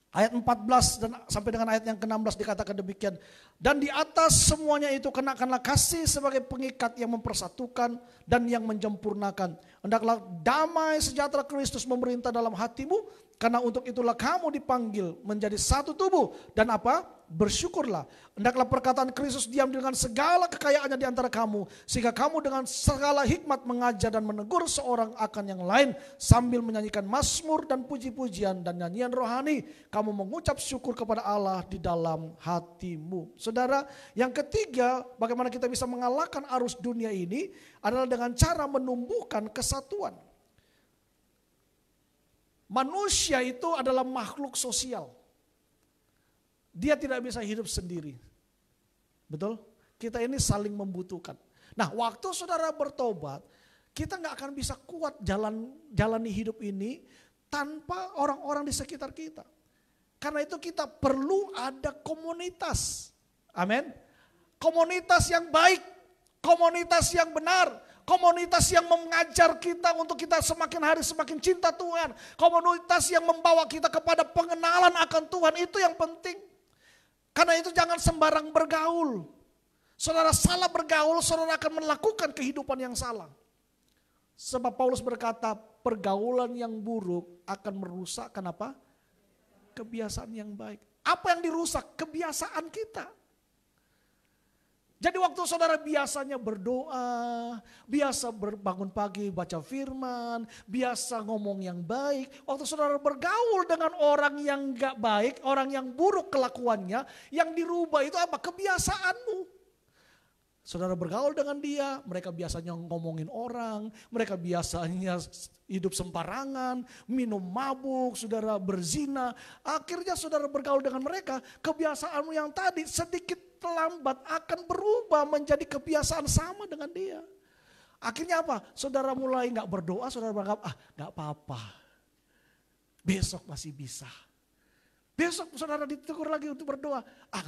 Ayat 14 dan sampai dengan ayat yang ke-16 dikatakan demikian. Dan di atas semuanya itu kenakanlah kasih sebagai pengikat yang mempersatukan dan yang menjempurnakan. Hendaklah damai sejahtera Kristus memerintah dalam hatimu, karena untuk itulah kamu dipanggil menjadi satu tubuh. Dan apa? Bersyukurlah. Hendaklah perkataan Kristus diam dengan segala kekayaannya di antara kamu, sehingga kamu dengan segala hikmat mengajar dan menegur seorang akan yang lain, sambil menyanyikan mazmur dan puji-pujian dan nyanyian rohani, kamu mengucap syukur kepada Allah di dalam hatimu. Saudara, yang ketiga, bagaimana kita bisa mengalahkan arus dunia ini adalah dengan cara menumbuhkan kesatuan. Manusia itu adalah makhluk sosial. Dia tidak bisa hidup sendiri. Betul? Kita ini saling membutuhkan. Nah, waktu saudara bertobat, kita nggak akan bisa kuat jalani hidup ini tanpa orang-orang di sekitar kita. Karena itu kita perlu ada komunitas. Amin. Komunitas yang baik, komunitas yang benar, komunitas yang mengajar kita untuk kita semakin hari semakin cinta Tuhan. Komunitas yang membawa kita kepada pengenalan akan Tuhan, itu yang penting. Karena itu jangan sembarang bergaul. Saudara salah bergaul, saudara akan melakukan kehidupan yang salah. Sebab Paulus berkata, pergaulan yang buruk akan merusakkan apa? Kebiasaan yang baik. Apa yang dirusak? Kebiasaan kita. Jadi waktu saudara biasanya berdoa, biasa bangun pagi baca firman, biasa ngomong yang baik. Waktu saudara bergaul dengan orang yang gak baik, orang yang buruk kelakuannya, yang dirubah itu apa? Kebiasaanmu. Saudara bergaul dengan dia, mereka biasanya ngomongin orang, mereka biasanya hidup sembarangan, minum mabuk, saudara berzina. Akhirnya saudara bergaul dengan mereka, kebiasaanmu yang tadi sedikit lambat akan berubah menjadi kebiasaan sama dengan dia. Akhirnya apa? Saudara mulai nggak berdoa, saudara menganggap, nggak apa-apa. Besok masih bisa. Besok saudara ditegur lagi untuk berdoa,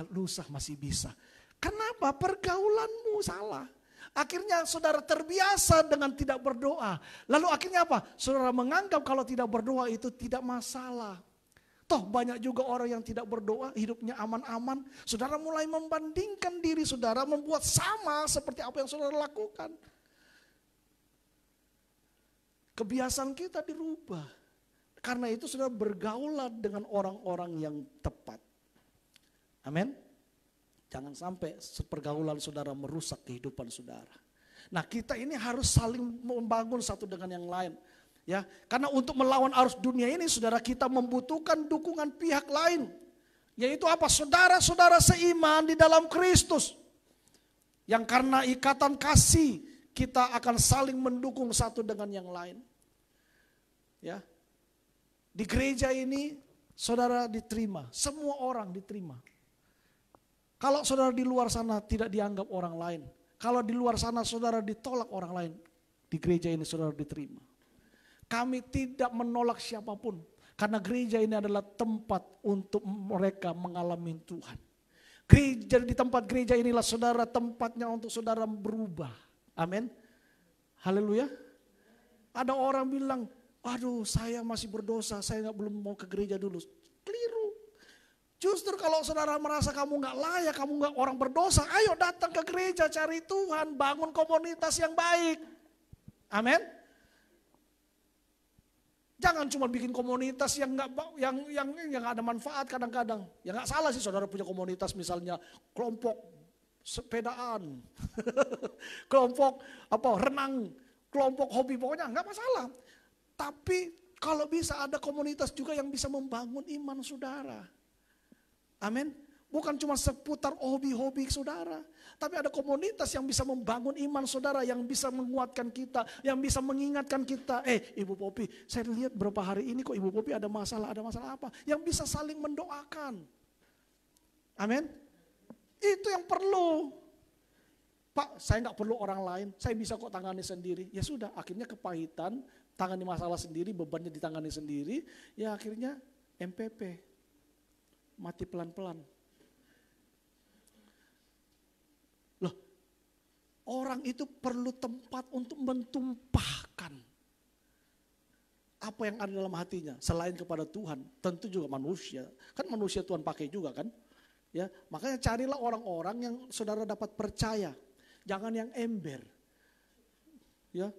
lusa masih bisa. Kenapa? Pergaulanmu salah. Akhirnya saudara terbiasa dengan tidak berdoa. Lalu akhirnya apa? Saudara menganggap kalau tidak berdoa itu tidak masalah. Toh banyak juga orang yang tidak berdoa, hidupnya aman-aman. Saudara mulai membandingkan diri saudara, membuat sama seperti apa yang saudara lakukan. Kebiasaan kita dirubah. Karena itu saudara bergaulan dengan orang-orang yang tepat. Amin. Jangan sampai pergaulan saudara merusak kehidupan saudara. Nah, kita ini harus saling membangun satu dengan yang lain. Ya, karena untuk melawan arus dunia ini saudara, kita membutuhkan dukungan pihak lain. Yaitu apa? Saudara-saudara seiman di dalam Kristus. Yang karena ikatan kasih kita akan saling mendukung satu dengan yang lain. Ya. Di gereja ini saudara diterima, semua orang diterima. Kalau saudara di luar sana tidak dianggap orang lain, kalau di luar sana saudara ditolak orang lain, di gereja ini saudara diterima. Kami tidak menolak siapapun, karena gereja ini adalah tempat untuk mereka mengalami Tuhan. Gereja, di tempat gereja inilah saudara tempatnya untuk saudara berubah. Amin. Haleluya. Ada orang bilang, aduh saya masih berdosa, saya belum mau ke gereja dulu. Keliru. Justru kalau saudara merasa kamu gak layak, kamu gak orang berdosa, ayo datang ke gereja, cari Tuhan, bangun komunitas yang baik. Amin. Jangan cuma bikin komunitas yang gak ada manfaat kadang-kadang. Ya gak salah sih saudara punya komunitas, misalnya kelompok sepedaan, kelompok renang, kelompok hobi, pokoknya gak masalah. Tapi kalau bisa ada komunitas juga yang bisa membangun iman saudara. Amin. Bukan cuma seputar hobi-hobi saudara. Tapi ada komunitas yang bisa membangun iman saudara. Yang bisa menguatkan kita. Yang bisa mengingatkan kita. Ibu Popi, saya lihat berapa hari ini kok Ibu Popi ada masalah apa. Yang bisa saling mendoakan. Amin. Itu yang perlu. Pak, saya gak perlu orang lain. Saya bisa kok tangani sendiri. Ya sudah, akhirnya kepahitan. Tangani masalah sendiri, bebannya ditangani sendiri. Ya akhirnya MPP. Mati pelan-pelan. Loh, orang itu perlu tempat untuk mentumpahkan apa yang ada dalam hatinya. Selain kepada Tuhan, tentu juga manusia. Kan manusia Tuhan pakai juga kan. Ya, makanya carilah orang-orang yang saudara dapat percaya. Jangan yang ember. Ya,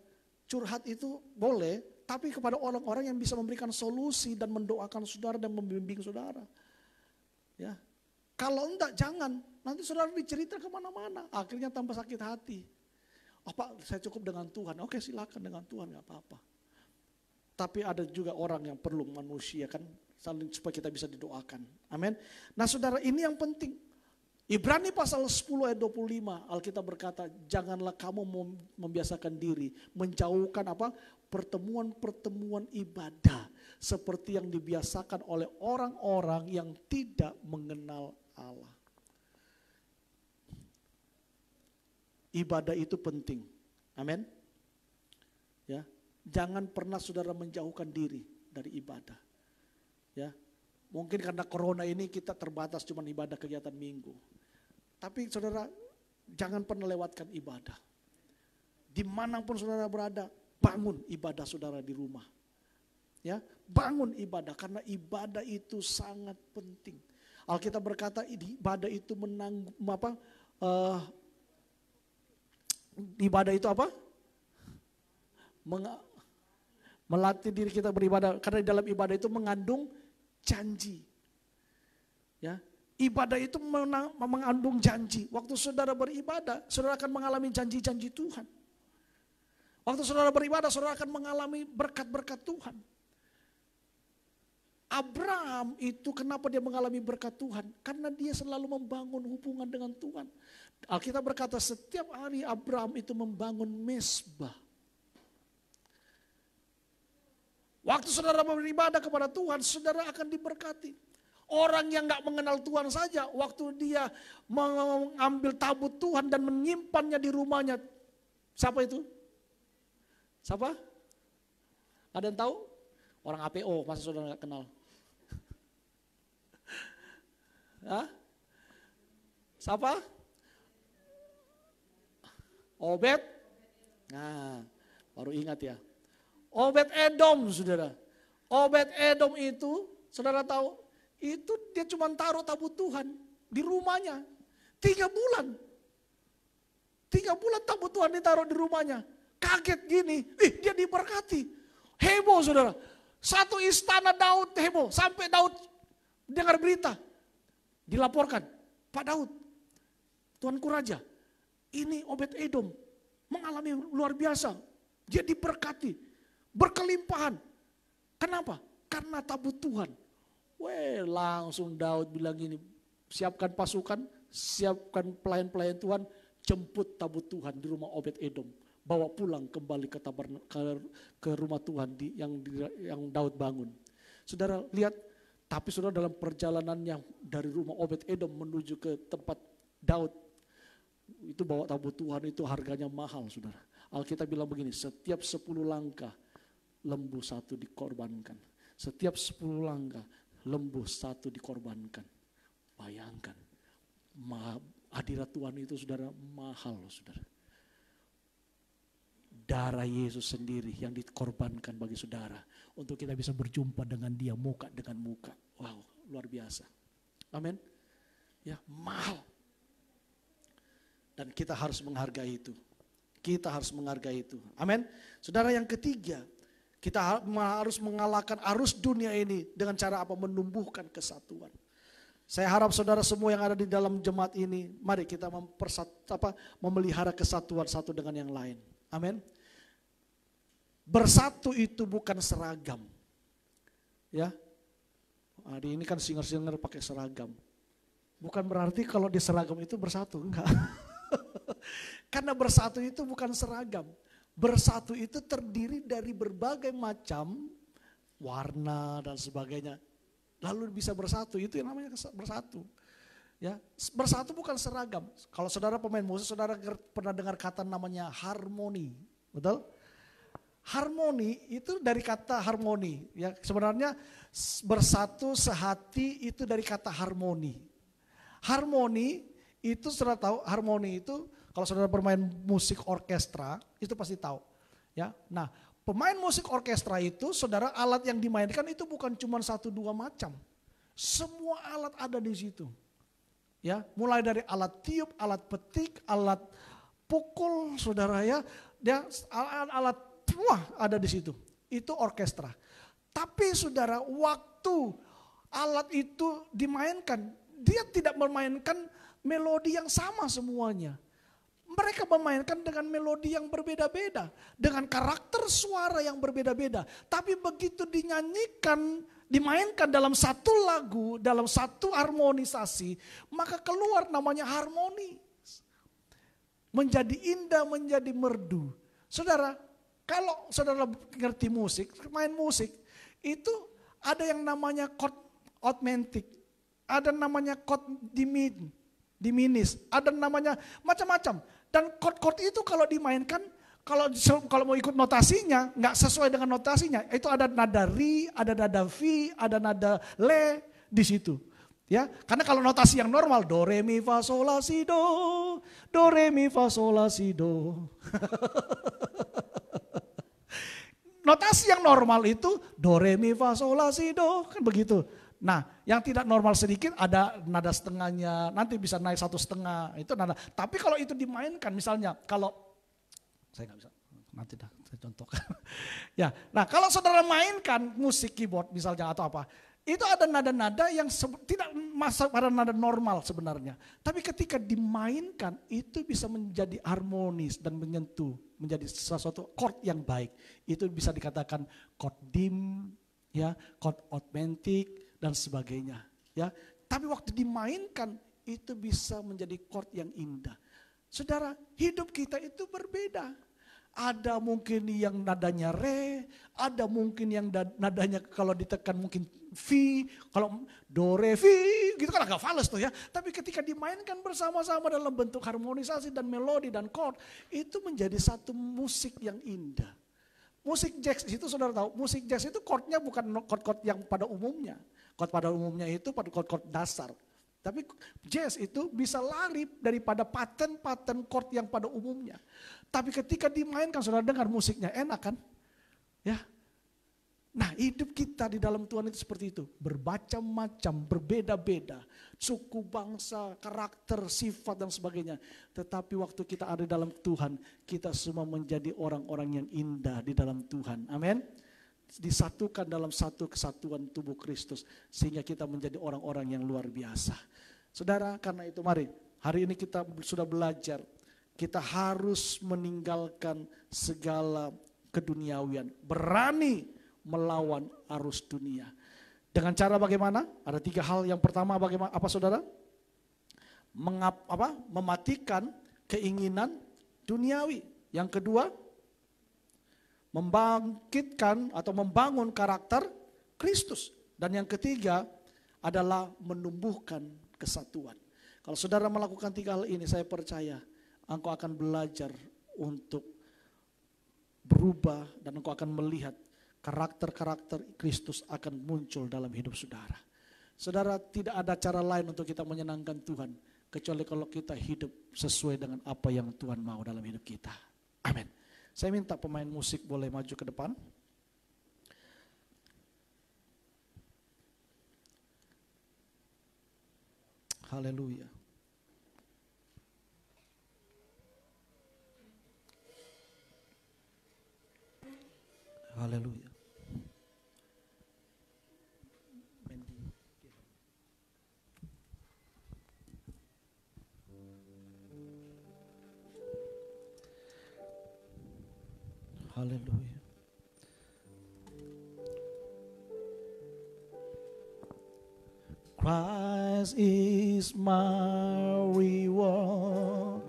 curhat itu boleh, tapi kepada orang-orang yang bisa memberikan solusi dan mendoakan saudara dan membimbing saudara. Ya, kalau enggak jangan, nanti saudara dicerita kemana-mana, akhirnya tambah sakit hati. Pak, saya cukup dengan Tuhan, oke silakan dengan Tuhan, gak apa-apa. Tapi ada juga orang yang perlu manusia kan, saling supaya kita bisa didoakan. Amin. Nah saudara, ini yang penting. Ibrani pasal 10 ayat 25, Alkitab berkata, janganlah kamu membiasakan diri, menjauhkan pertemuan-pertemuan ibadah, seperti yang dibiasakan oleh orang-orang yang tidak mengenal Allah. Ibadah itu penting. Amin. Ya, jangan pernah saudara menjauhkan diri dari ibadah. Ya, mungkin karena corona ini kita terbatas cuma ibadah kegiatan minggu. Tapi saudara jangan pernah lewatkan ibadah. Dimanapun saudara berada, bangun ibadah saudara di rumah. Ya, bangun ibadah karena ibadah itu sangat penting. Alkitab berkata ibadah itu ibadah itu apa? Melatih diri kita beribadah, karena di dalam ibadah itu mengandung janji. Ya, ibadah itu mengandung janji. Waktu saudara beribadah, saudara akan mengalami janji-janji Tuhan. Waktu saudara beribadah, saudara akan mengalami berkat-berkat Tuhan. Abraham itu kenapa dia mengalami berkat Tuhan? Karena dia selalu membangun hubungan dengan Tuhan. Alkitab berkata setiap hari Abraham itu membangun mezbah. Waktu saudara beribadah kepada Tuhan, saudara akan diberkati. Orang yang gak mengenal Tuhan saja, waktu dia mengambil tabut Tuhan dan menyimpannya di rumahnya. Siapa itu? Siapa? Ada yang tahu? Orang APO, masa saudara gak kenal? Hah? Siapa? Obed? Nah, baru ingat ya. Obed Edom, saudara. Obed Edom itu, saudara tahu, itu dia cuma taruh tabut Tuhan di rumahnya. 3 bulan. 3 bulan tabut Tuhan ditaruh di rumahnya. Kaget gini, dia diberkati. Heboh saudara. Satu istana Daud heboh. Sampai Daud dengar berita. Dilaporkan, Pak Daud, Tuanku Raja, ini Obed Edom mengalami luar biasa. Dia diberkati, berkelimpahan. Kenapa? Karena tabut Tuhan. Langsung Daud bilang gini, siapkan pasukan, siapkan pelayan-pelayan Tuhan, jemput tabut Tuhan di rumah Obed Edom, bawa pulang kembali ke rumah Tuhan yang Daud bangun. Saudara lihat, tapi saudara dalam perjalanannya dari rumah Obed Edom menuju ke tempat Daud, itu bawa tabut Tuhan itu harganya mahal saudara. Alkitab bilang begini, setiap 10 langkah lembu 1 dikorbankan. Setiap 10 langkah lembu 1 dikorbankan. Bayangkan, hadirat Tuhan itu saudara mahal saudara. Darah Yesus sendiri yang dikorbankan bagi saudara. Untuk kita bisa berjumpa dengan dia muka dengan muka. Wow, luar biasa. Amin. Ya, mahal. Dan kita harus menghargai itu. Kita harus menghargai itu. Amin. Saudara, yang ketiga, kita harus mengalahkan arus dunia ini dengan cara apa? Menumbuhkan kesatuan. Saya harap saudara semua yang ada di dalam jemaat ini, mari kita memelihara kesatuan satu dengan yang lain. Amin. Bersatu itu bukan seragam. Ya. Hari ini kan singer-singer pakai seragam. Bukan berarti kalau di seragam itu bersatu, enggak. Karena bersatu itu bukan seragam. Bersatu itu terdiri dari berbagai macam warna dan sebagainya. Lalu bisa bersatu, itu yang namanya bersatu. Ya, bersatu bukan seragam. Kalau saudara pemain musik, saudara pernah dengar kata namanya harmoni, betul? Harmoni itu dari kata harmoni. Ya, sebenarnya bersatu sehati itu dari kata harmoni. Harmoni itu saudara tahu, harmoni itu kalau saudara bermain musik orkestra itu pasti tahu. Ya, nah pemain musik orkestra itu saudara alat yang dimainkan itu bukan cuma 1-2 macam. Semua alat ada di situ. Ya, mulai dari alat tiup, alat petik, alat pukul, saudara ya, alat semua ada di situ. Itu orkestra. Tapi saudara, waktu alat itu dimainkan, dia tidak memainkan melodi yang sama semuanya. Mereka memainkan dengan melodi yang berbeda-beda, dengan karakter suara yang berbeda-beda. Tapi begitu dinyanyikan, dimainkan dalam satu lagu, dalam satu harmonisasi, maka keluar namanya harmoni. Menjadi indah, menjadi merdu. Saudara, kalau saudara ngerti musik, main musik, itu ada yang namanya chord augmented, ada namanya chord diminis, ada namanya macam-macam. Dan chord-chord itu kalau dimainkan, kalau mau ikut notasinya, nggak sesuai dengan notasinya, itu ada nada ri, ada nada fi, ada nada le di situ. Ya, karena kalau notasi yang normal, do re mi fa sol la si do re mi fa sol la si do. Notasi yang normal itu do re mi fa sol la si do, kan begitu. Nah, yang tidak normal sedikit ada nada setengahnya, nanti bisa naik 1/2, itu nada. Tapi kalau itu dimainkan, misalnya kalau saya nggak bisa, nanti dah saya contohkan. Ya, nah kalau saudara mainkan musik keyboard misalnya atau apa, itu ada nada-nada yang tidak masuk pada nada normal sebenarnya. Tapi ketika dimainkan itu bisa menjadi harmonis dan menyentuh, menjadi sesuatu chord yang baik. Itu bisa dikatakan chord dim, ya, chord augmented dan sebagainya. Ya, tapi waktu dimainkan itu bisa menjadi chord yang indah. Saudara, hidup kita itu berbeda. Ada mungkin yang nadanya re, ada mungkin yang nadanya kalau ditekan mungkin V, kalau do re V gitu kan agak fals tuh ya. Tapi ketika dimainkan bersama-sama dalam bentuk harmonisasi dan melodi dan chord, itu menjadi satu musik yang indah. Musik jazz itu saudara tahu, musik jazz itu chordnya bukan chord-chord yang pada umumnya. Chord pada umumnya itu pada chord-chord dasar. Tapi jazz itu bisa lari daripada pattern chord yang pada umumnya. Tapi ketika dimainkan saudara dengar musiknya enak kan? Ya. Nah hidup kita di dalam Tuhan itu seperti itu. Bermacam-macam, berbeda-beda. Suku, bangsa, karakter, sifat dan sebagainya. Tetapi waktu kita ada dalam Tuhan, kita semua menjadi orang-orang yang indah di dalam Tuhan. Amin. Disatukan dalam satu kesatuan tubuh Kristus. Sehingga kita menjadi orang-orang yang luar biasa. Saudara, karena itu mari, hari ini kita sudah belajar. Kita harus meninggalkan segala keduniawian. Berani melawan arus dunia. Dengan cara bagaimana? Ada 3 hal. Yang pertama bagaimana? Apa saudara? Mematikan keinginan duniawi. Yang kedua, membangkitkan atau membangun karakter Kristus. Dan yang ketiga adalah menumbuhkan kesatuan. Kalau saudara melakukan 3 hal ini, saya percaya engkau akan belajar untuk berubah dan engkau akan melihat karakter-karakter Kristus akan muncul dalam hidup saudara. Saudara, tidak ada cara lain untuk kita menyenangkan Tuhan kecuali kalau kita hidup sesuai dengan apa yang Tuhan mau dalam hidup kita. Amin. Saya minta pemain musik boleh maju ke depan. Haleluya. Haleluya. Haleluya. Christ is my reward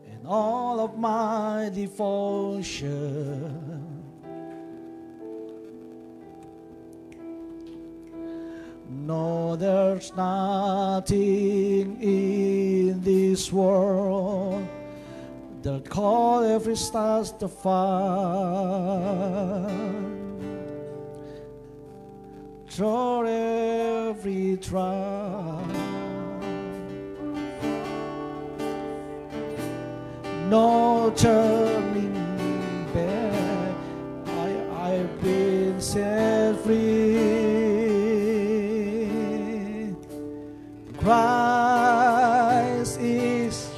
and all of my devotion. No, there's nothing in this world that call every stars to find. Through every trial, no turning back. I've been set free. Christ is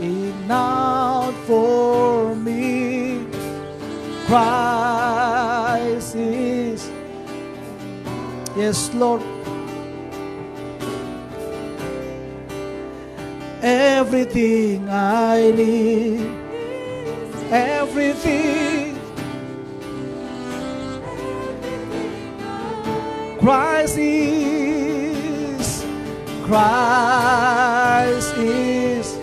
enough for me. Christ is, yes, Lord. Everything I need, everything. Christ is, Christ is.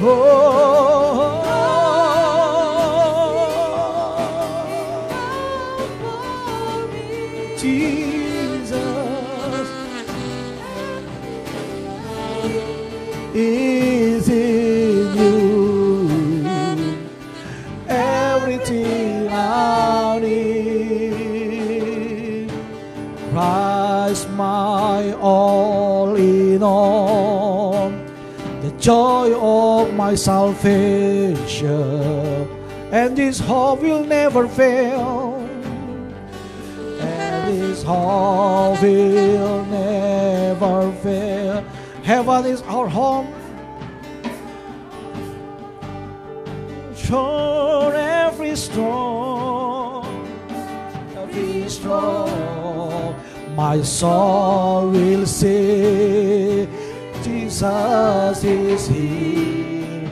Oh. Is in you everything I need. Christ my all in all, the joy of my salvation, and this hope will never fail, and this hope will never fail. Heaven is our home. Sure, every storm, my soul will say, Jesus is here.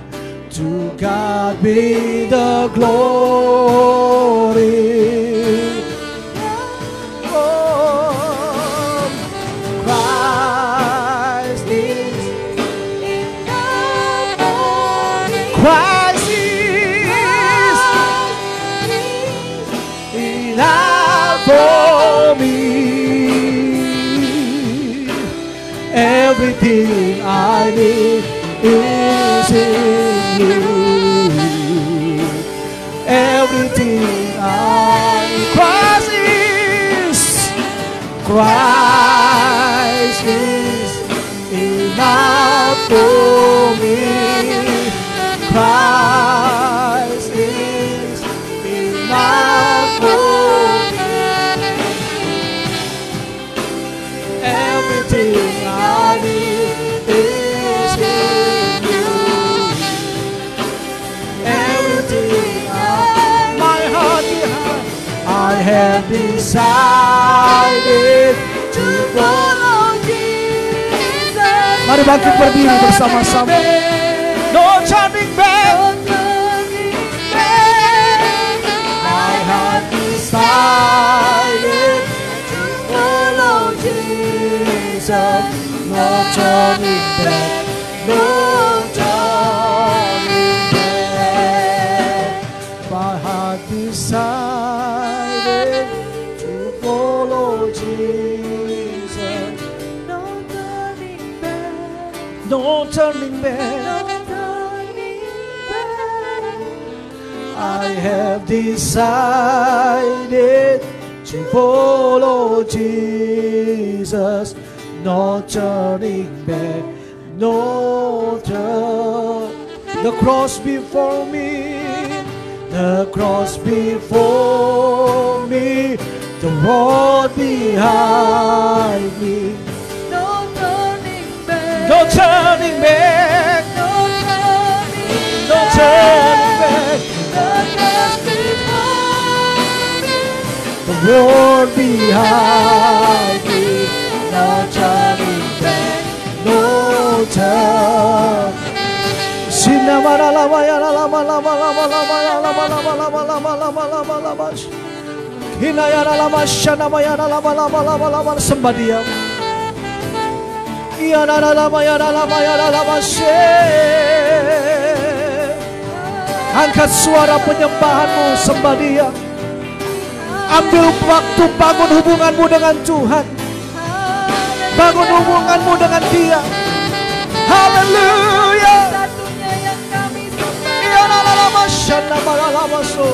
To God be the glory. Christ is in for me. Everything I need is in you. Everything I need. Christ is enough for me. Christ is enough for me. Everything I need is in you. Everything my heart behind, I have decided to follow Jesus. Mari bangkit berdiri bersama-sama. No turning back. My heart decided to follow Jesus. No turning back. No turning back. My heart decided to follow Jesus. No turning back. No turning back. I have decided to follow Jesus. No turning back, no turn. The cross before me, the cross before me, the road behind me. No turning back, no turning back, no turning, no turning back. The road behind me, no turning back, no turn. Sina mara lama ya lama lama lama lama lama lama lama lama lama lama lama. Hina ya lama shana ya lama lama lama lama sembah Dia. Iya lama ya lama ya lama she. Angkat suara penyembahanmu, sembah Dia. Ambil waktu, bangun hubunganmu dengan Tuhan. Bangun hubunganmu dengan Dia. Haleluya. Iya lama shana lama so.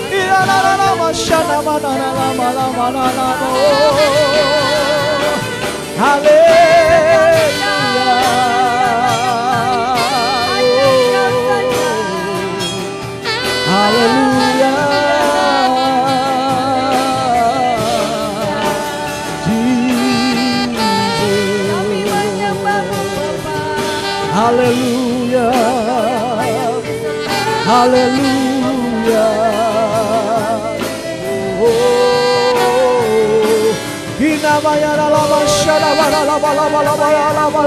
Iya lama shana lama lama. Haleluya. Haleluya. Haleluya. Haleluya. Hinamaya lama shara lama lama lama lama lama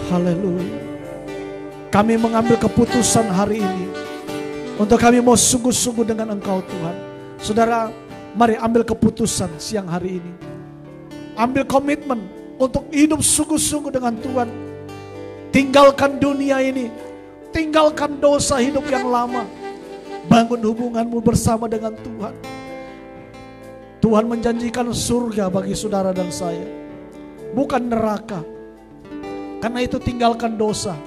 Haleluya. Kami mengambil keputusan hari ini untuk kami mau sungguh-sungguh dengan Engkau Tuhan. Saudara, mari ambil keputusan siang hari ini. Ambil komitmen untuk hidup sungguh-sungguh dengan Tuhan. Tinggalkan dunia ini. Tinggalkan dosa hidup yang lama. Bangun hubunganmu bersama dengan Tuhan. Tuhan menjanjikan surga bagi saudara dan saya, bukan neraka. Karena itu tinggalkan dosa.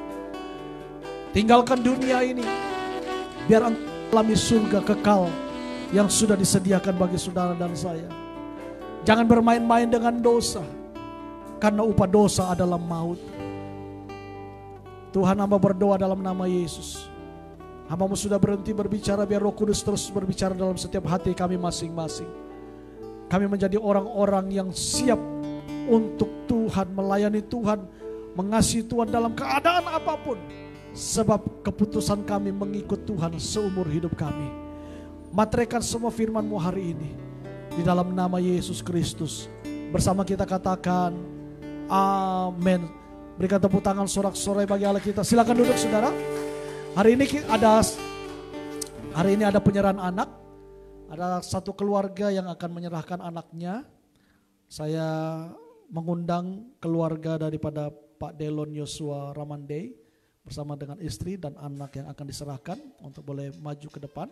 Tinggalkan dunia ini. Biar alami surga kekal yang sudah disediakan bagi saudara dan saya. Jangan bermain-main dengan dosa. Karena upah dosa adalah maut. Tuhan, hamba berdoa dalam nama Yesus. Hamba-Mu sudah berhenti berbicara, biar Roh Kudus terus berbicara dalam setiap hati kami masing-masing. Kami menjadi orang-orang yang siap untuk Tuhan, melayani Tuhan, mengasihi Tuhan dalam keadaan apapun. Sebab keputusan kami mengikut Tuhan seumur hidup kami. Materaikan semua firman-Mu hari ini. Di dalam nama Yesus Kristus. Bersama kita katakan, Amin. Berikan tepuk tangan sorak-sorai bagi Allah kita. Silakan duduk saudara. Hari ini ada penyerahan anak. Ada satu keluarga yang akan menyerahkan anaknya. Saya mengundang keluarga daripada Pak Delon Yosua Ramandai bersama dengan istri dan anak yang akan diserahkan untuk boleh maju ke depan.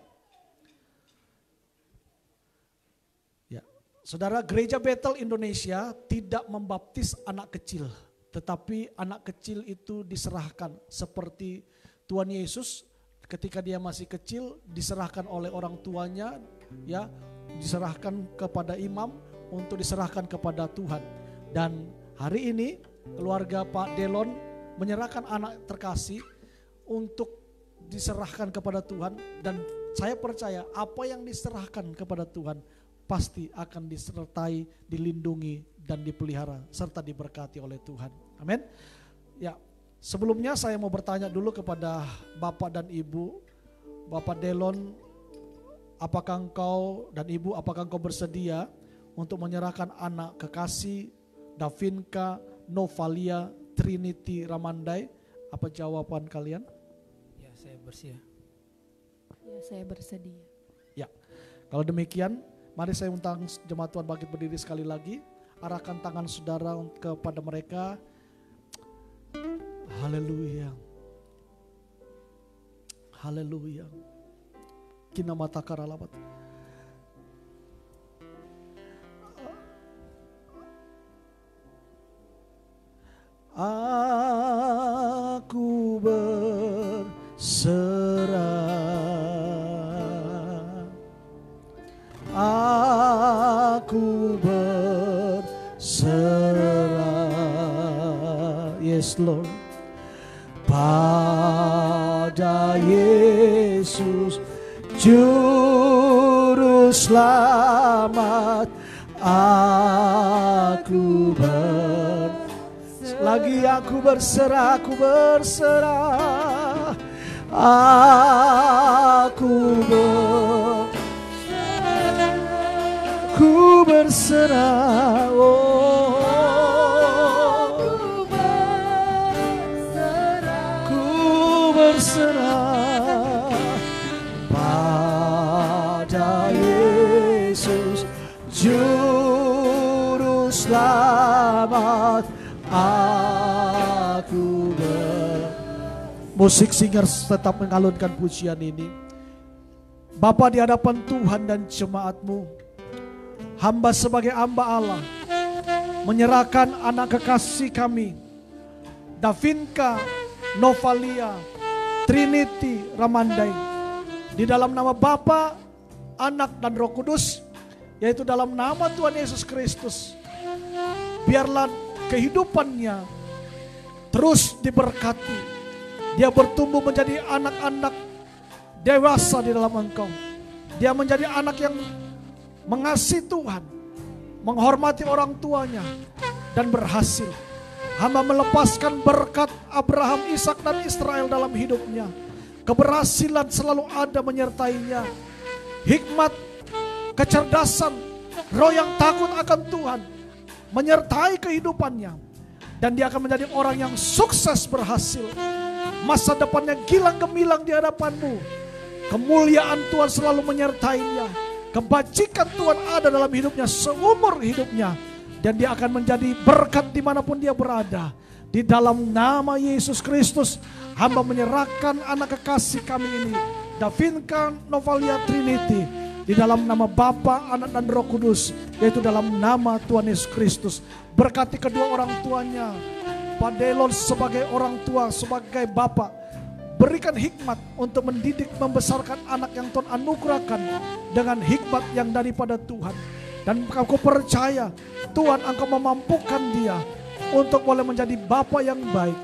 Ya, saudara, Gereja Bethel Indonesia tidak membaptis anak kecil. Tetapi anak kecil itu diserahkan seperti Tuhan Yesus ketika dia masih kecil diserahkan oleh orang tuanya, ya, diserahkan kepada imam untuk diserahkan kepada Tuhan. Dan hari ini keluarga Pak Delon menyerahkan anak terkasih untuk diserahkan kepada Tuhan, dan saya percaya apa yang diserahkan kepada Tuhan pasti akan disertai, dilindungi dan dipelihara serta diberkati oleh Tuhan. Amin. Ya, sebelumnya saya mau bertanya dulu kepada Bapak dan Ibu. Bapak Delon, apakah engkau dan Ibu, apakah engkau bersedia untuk menyerahkan anak kekasih Davinka Novalia Trinity Ramandai? Apa jawaban kalian? Ya, saya bersedia. Ya, saya bersedia. Ya, kalau demikian, mari saya undang jemaat Tuhan bangkit berdiri sekali lagi. Arahkan tangan saudara kepada mereka. Haleluya. Haleluya. Kina mata karalabat. Aku berserah. Aku berserah. Yes Lord. Pada Yesus Juru Selamat, aku lagi aku berserah, aku berserah, aku berserah, oh. Berserah pada Yesus Juru Selamat, aku Musik singers tetap mengalunkan pujian ini. Bapa, di hadapan Tuhan dan jemaat-Mu, hamba sebagai hamba Allah menyerahkan anak kekasih kami Davinka Novalia Trinity Ramandai di dalam nama Bapa, Anak dan Roh Kudus, yaitu dalam nama Tuhan Yesus Kristus. Biarlah kehidupannya terus diberkati. Dia bertumbuh menjadi anak-anak dewasa di dalam Engkau. Dia menjadi anak yang mengasihi Tuhan, menghormati orang tuanya, dan berhasil. Hamba melepaskan berkat Abraham, Ishak dan Israel dalam hidupnya. Keberhasilan selalu ada menyertainya. Hikmat, kecerdasan, roh yang takut akan Tuhan menyertai kehidupannya. Dan dia akan menjadi orang yang sukses berhasil. Masa depannya gilang gemilang di hadapan-Mu. Kemuliaan Tuhan selalu menyertainya. Kebajikan Tuhan ada dalam hidupnya seumur hidupnya. Dan dia akan menjadi berkat dimanapun dia berada. Di dalam nama Yesus Kristus, hamba menyerahkan anak kekasih kami ini, Davinka Novalia Trinity, di dalam nama Bapa, Anak dan Roh Kudus, yaitu dalam nama Tuhan Yesus Kristus. Berkati kedua orang tuanya, Pak Delon sebagai orang tua, sebagai Bapa, berikan hikmat untuk mendidik, membesarkan anak yang Tuhan anugerahkan dengan hikmat yang daripada Tuhan. Dan aku percaya Tuhan Engkau memampukan dia untuk boleh menjadi Bapa yang baik,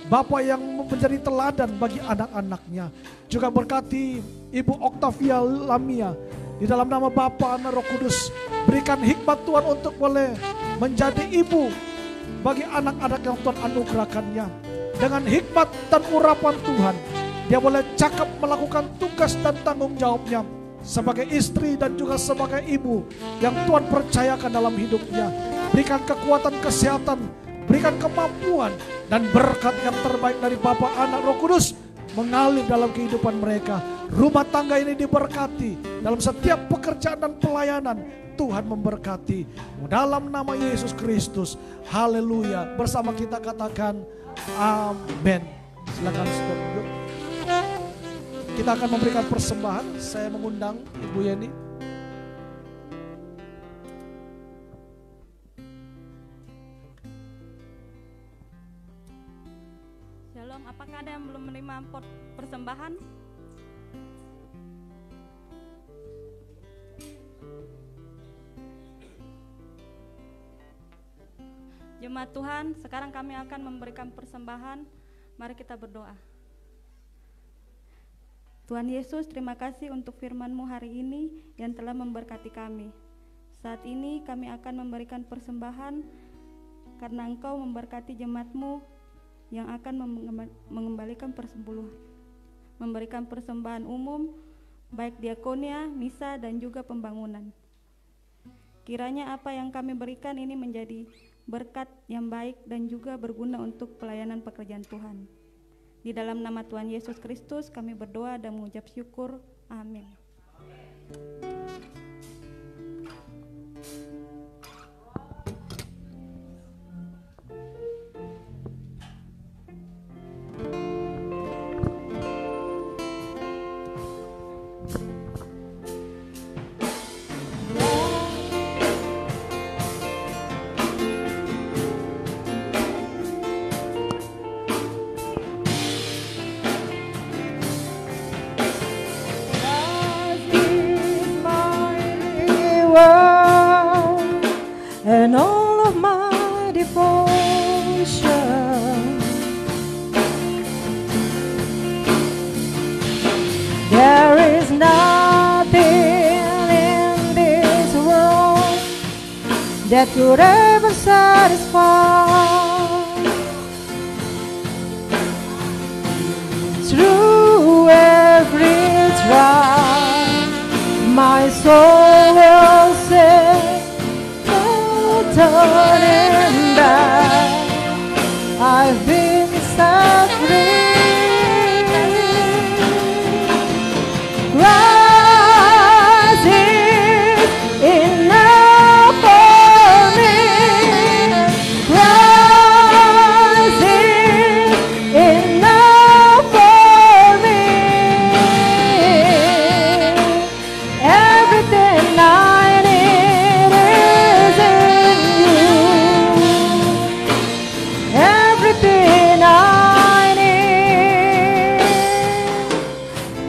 Bapa yang menjadi teladan bagi anak-anaknya. Juga berkati Ibu Octavia Lamia, di dalam nama Bapa, Anak, Roh Kudus. Berikan hikmat Tuhan untuk boleh menjadi ibu bagi anak-anak yang Tuhan anugerahkannya. Dengan hikmat dan urapan Tuhan, dia boleh cakap melakukan tugas dan tanggung jawabnya sebagai istri dan juga sebagai ibu yang Tuhan percayakan dalam hidupnya. Berikan kekuatan kesehatan, berikan kemampuan dan berkat yang terbaik dari Bapa, Anak, Roh Kudus mengalir dalam kehidupan mereka. Rumah tangga ini diberkati, dalam setiap pekerjaan dan pelayanan Tuhan memberkati. Dalam nama Yesus Kristus, haleluya. Bersama kita katakan amin. Silakan stop duduk. Kita akan memberikan persembahan. Saya mengundang Ibu Yeni. Shalom, apakah ada yang belum menerima persembahan? Jemaat Tuhan, sekarang kami akan memberikan persembahan. Mari kita berdoa. Tuhan Yesus, terima kasih untuk firman-Mu hari ini yang telah memberkati kami. Saat ini kami akan memberikan persembahan karena Engkau memberkati jemaat-Mu yang akan mengembalikan persepuluhan, memberikan persembahan umum, baik diakonia, misa, dan juga pembangunan. Kiranya apa yang kami berikan ini menjadi berkat yang baik dan juga berguna untuk pelayanan pekerjaan Tuhan. Di dalam nama Tuhan Yesus Kristus kami berdoa dan mengucap syukur. Amin. And all of my devotion, there is nothing in this world that could ever satisfy. Through every trial, my soul will say, turning back, I've been set free. Christ is enough for me. Christ is enough for me. Everything I need is in you. Everything I need.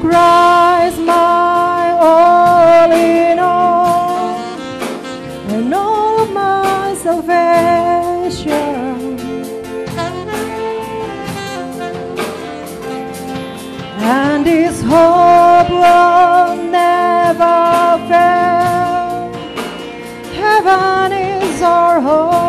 Christ my all in all, and all of my salvation. And His hope will never fail. Heaven is our home.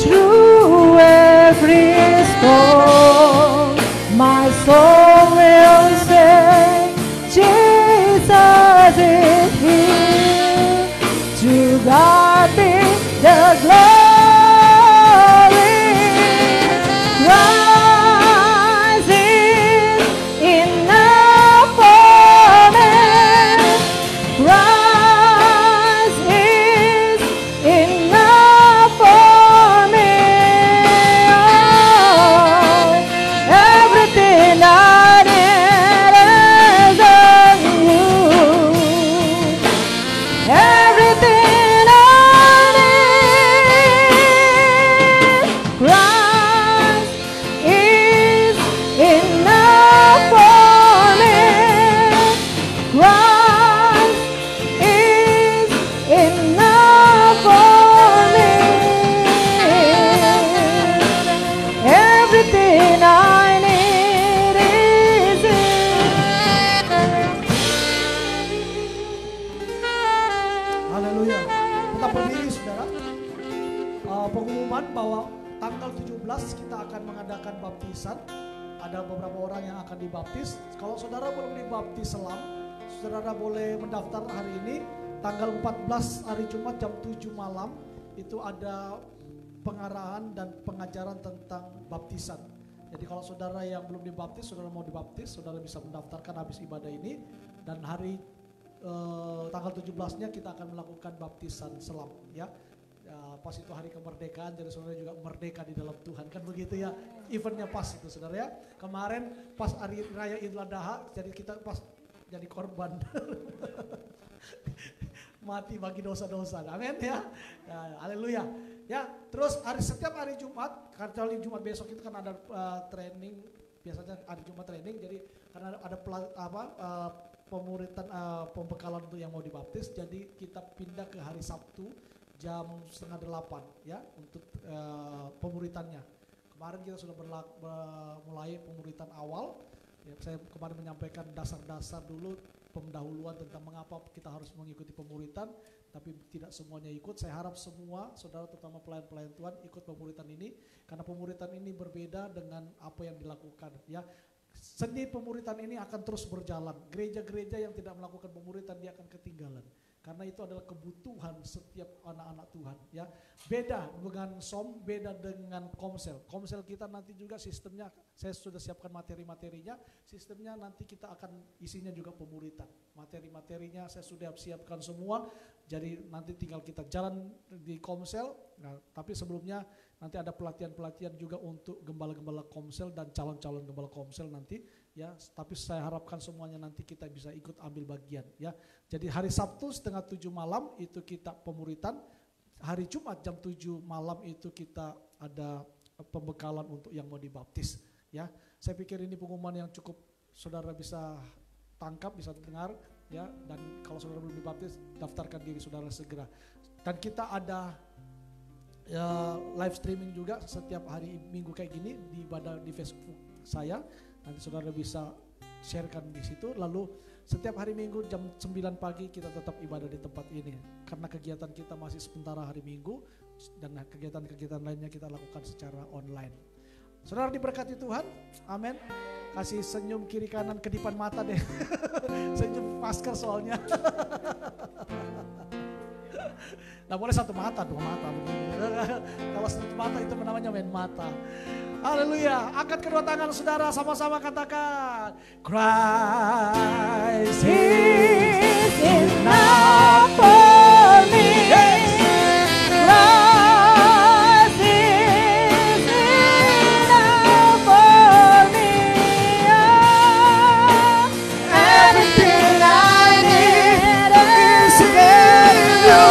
Through every storm, my soul will say, Jesus is here. To God be the glory. Christ is enough for me. Christ is enough for me. Oh, everything I need is in you. Everything I need, Christ is enough for me. Christ is enough for me. Everything I need is in. Haleluya. Tetap berdiri saudara. Pengumuman bahwa tanggal 17 kita akan mengadakan baptisan. Ada beberapa orang yang akan dibaptis. Kalau saudara belum dibaptis selam, saudara boleh mendaftar hari ini. tanggal 14 hari Jumat jam 7 malam itu ada pengarahan dan pengajaran tentang baptisan. Jadi kalau saudara yang belum dibaptis, saudara mau dibaptis, saudara bisa mendaftarkan habis ibadah ini. Dan hari tanggal 17-nya kita akan melakukan baptisan selam ya. Pas itu hari kemerdekaan, jadi saudara juga merdeka di dalam Tuhan, kan begitu ya. Eventnya pas itu saudara ya. Kemarin pas hari raya Idul Adha, jadi kita pas jadi korban mati bagi dosa-dosa, amin ya. Haleluya. Ya, terus setiap hari Jumat, karena hari Jumat besok itu kan ada training, biasanya hari Jumat training, jadi karena ada pemuritan pembekalan untuk yang mau dibaptis, jadi kita pindah ke hari Sabtu jam 7:30 ya untuk pemuritannya. Kemarin kita sudah mulai pemuritan awal. Ya, saya kemarin menyampaikan dasar-dasar dulu, pendahuluan tentang mengapa kita harus mengikuti pemuritan, tapi tidak semuanya ikut. Saya harap semua saudara, terutama pelayan-pelayan Tuhan, ikut pemuritan ini, karena pemuritan ini berbeda dengan apa yang dilakukan ya. Seni pemuritan ini akan terus berjalan. Gereja-gereja yang tidak melakukan pemuritan dia akan ketinggalan. Karena itu adalah kebutuhan setiap anak-anak Tuhan ya. Beda dengan SOM, beda dengan Komsel. Komsel kita nanti juga sistemnya, saya sudah siapkan materi-materinya. Sistemnya nanti kita akan isinya juga pemuritan. Materi-materinya saya sudah siapkan semua. Jadi nanti tinggal kita jalan di Komsel. Nah, tapi sebelumnya nanti ada pelatihan-pelatihan juga untuk gembala-gembala Komsel dan calon-calon gembala Komsel nanti ya. Tapi saya harapkan semuanya nanti kita bisa ikut ambil bagian ya. Jadi hari Sabtu 6:30 malam itu kita pemuritan. Hari Jumat jam 7 malam itu kita ada pembekalan untuk yang mau dibaptis ya. Saya pikir ini pengumuman yang cukup saudara bisa tangkap, bisa dengar ya. Dan kalau saudara belum dibaptis, daftarkan diri saudara segera. Dan kita ada live streaming juga setiap hari Minggu kayak gini di ibadah di Facebook saya. Nanti saudara bisa sharekan di situ. Lalu setiap hari Minggu jam 9 pagi kita tetap ibadah di tempat ini. Karena kegiatan kita masih sementara hari Minggu dan kegiatan-kegiatan lainnya kita lakukan secara online. Saudara diberkati Tuhan, amin. Kasih senyum kiri kanan kedipan mata deh. Senyum masker soalnya. Nah boleh satu mata, dua mata. Kalau satu mata itu namanya main mata. Haleluya. Angkat kedua tangan saudara, sama-sama katakan, Christ is enough for me. Yes. Christ is enough for me. Everything I need is in you.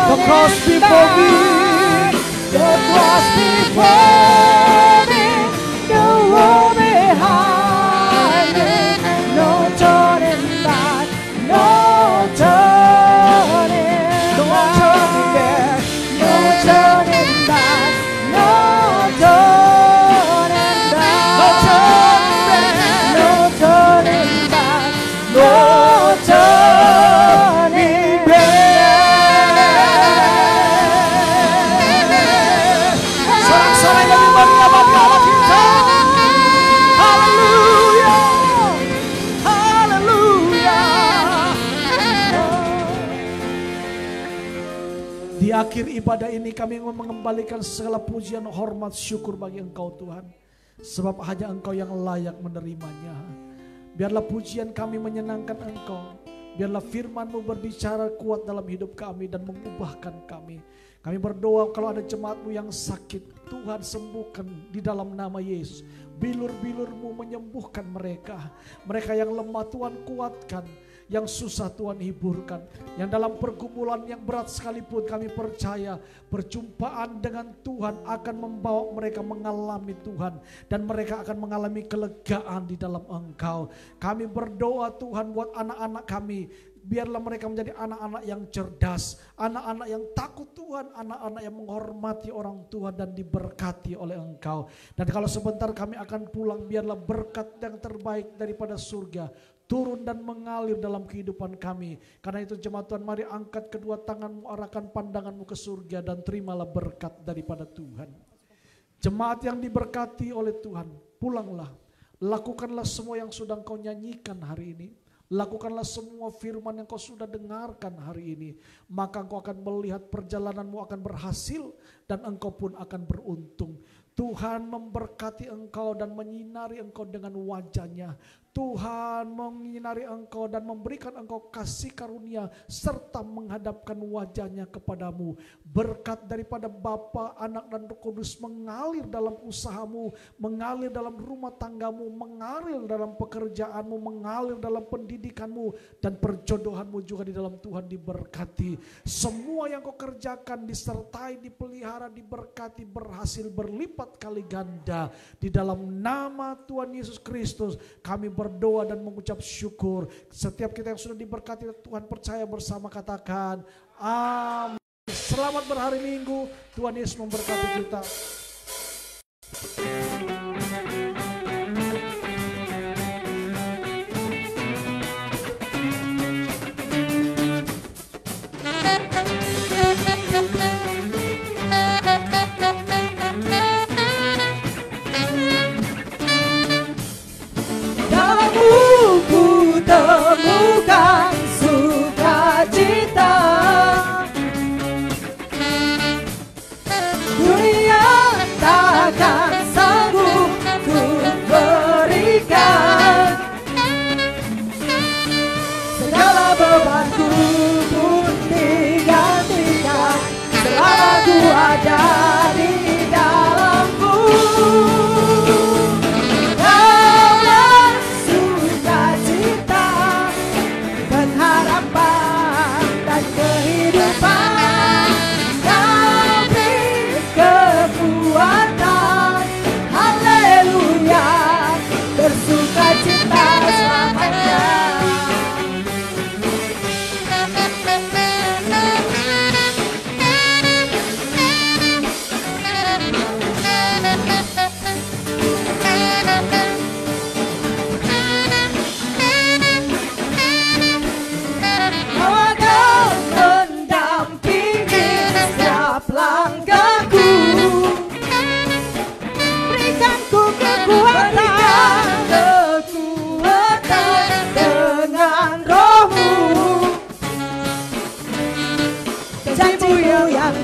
The cross before me, the cross before me, the road behind me, no turning back, no turning back, no turning back, no turning back, no turning back, no turning back. Sorak-sorai akhir ibadah ini kami mengembalikan segala pujian, hormat, syukur bagi Engkau Tuhan. Sebab hanya Engkau yang layak menerimanya. Biarlah pujian kami menyenangkan Engkau. Biarlah firman-Mu berbicara kuat dalam hidup kami dan mengubahkan kami. Kami berdoa kalau ada jemaat-Mu yang sakit, Tuhan sembuhkan di dalam nama Yesus. Bilur-bilur-Mu menyembuhkan mereka. Mereka yang lemah Tuhan kuatkan. Yang susah Tuhan hiburkan. Yang dalam pergumulan yang berat sekalipun kami percaya perjumpaan dengan Tuhan akan membawa mereka mengalami Tuhan. Dan mereka akan mengalami kelegaan di dalam Engkau. Kami berdoa Tuhan buat anak-anak kami. Biarlah mereka menjadi anak-anak yang cerdas. Anak-anak yang takut Tuhan. Anak-anak yang menghormati orang tua dan diberkati oleh Engkau. Dan kalau sebentar kami akan pulang, biarlah berkat yang terbaik daripada surga turun dan mengalir dalam kehidupan kami. Karena itu jemaat Tuhan, mari angkat kedua tanganmu, arahkan pandanganmu ke surga dan terimalah berkat daripada Tuhan. Jemaat yang diberkati oleh Tuhan, pulanglah. Lakukanlah semua yang sudah kau nyanyikan hari ini. Lakukanlah semua firman yang kau sudah dengarkan hari ini. Maka engkau akan melihat perjalananmu akan berhasil dan engkau pun akan beruntung. Tuhan memberkati engkau dan menyinari engkau dengan wajahnya. Tuhan menyinari engkau dan memberikan engkau kasih karunia serta menghadapkan wajahnya kepadamu. Berkat daripada Bapa, Anak dan Roh Kudus mengalir dalam usahamu, mengalir dalam rumah tanggamu, mengalir dalam pekerjaanmu, mengalir dalam pendidikanmu dan perjodohanmu juga di dalam Tuhan diberkati. Semua yang kau kerjakan disertai, dipelihara, diberkati, berhasil berlipat kali ganda. Di dalam nama Tuhan Yesus Kristus kami berdoa dan mengucap syukur. Setiap kita yang sudah diberkati Tuhan percaya bersama katakan amin. Selamat berhari Minggu. Tuhan Yesus memberkati kita. Temukan sukacita, dunia takkan sanggup ku berikan. Segala bebanku pun digantikan selama ku ada di dalammu.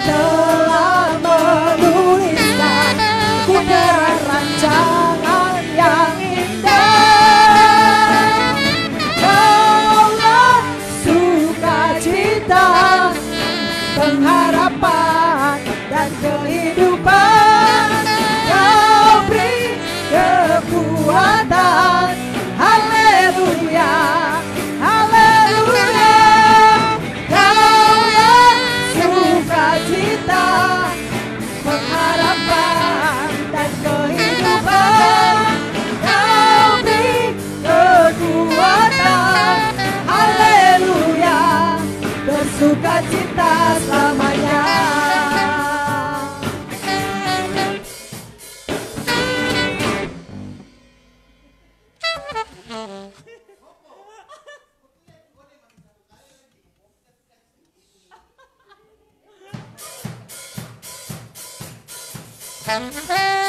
Telah menuliskan kundaran rancangan yang indah. Kaulah sukacita, pengharapan dan kehidupan. Kau beri kekuatan, haleluya, haleluya. Sukacita, pengharapan dan kehidupan. Kau beri kekuatan, haleluya, bersukacita selamanya. Thank you.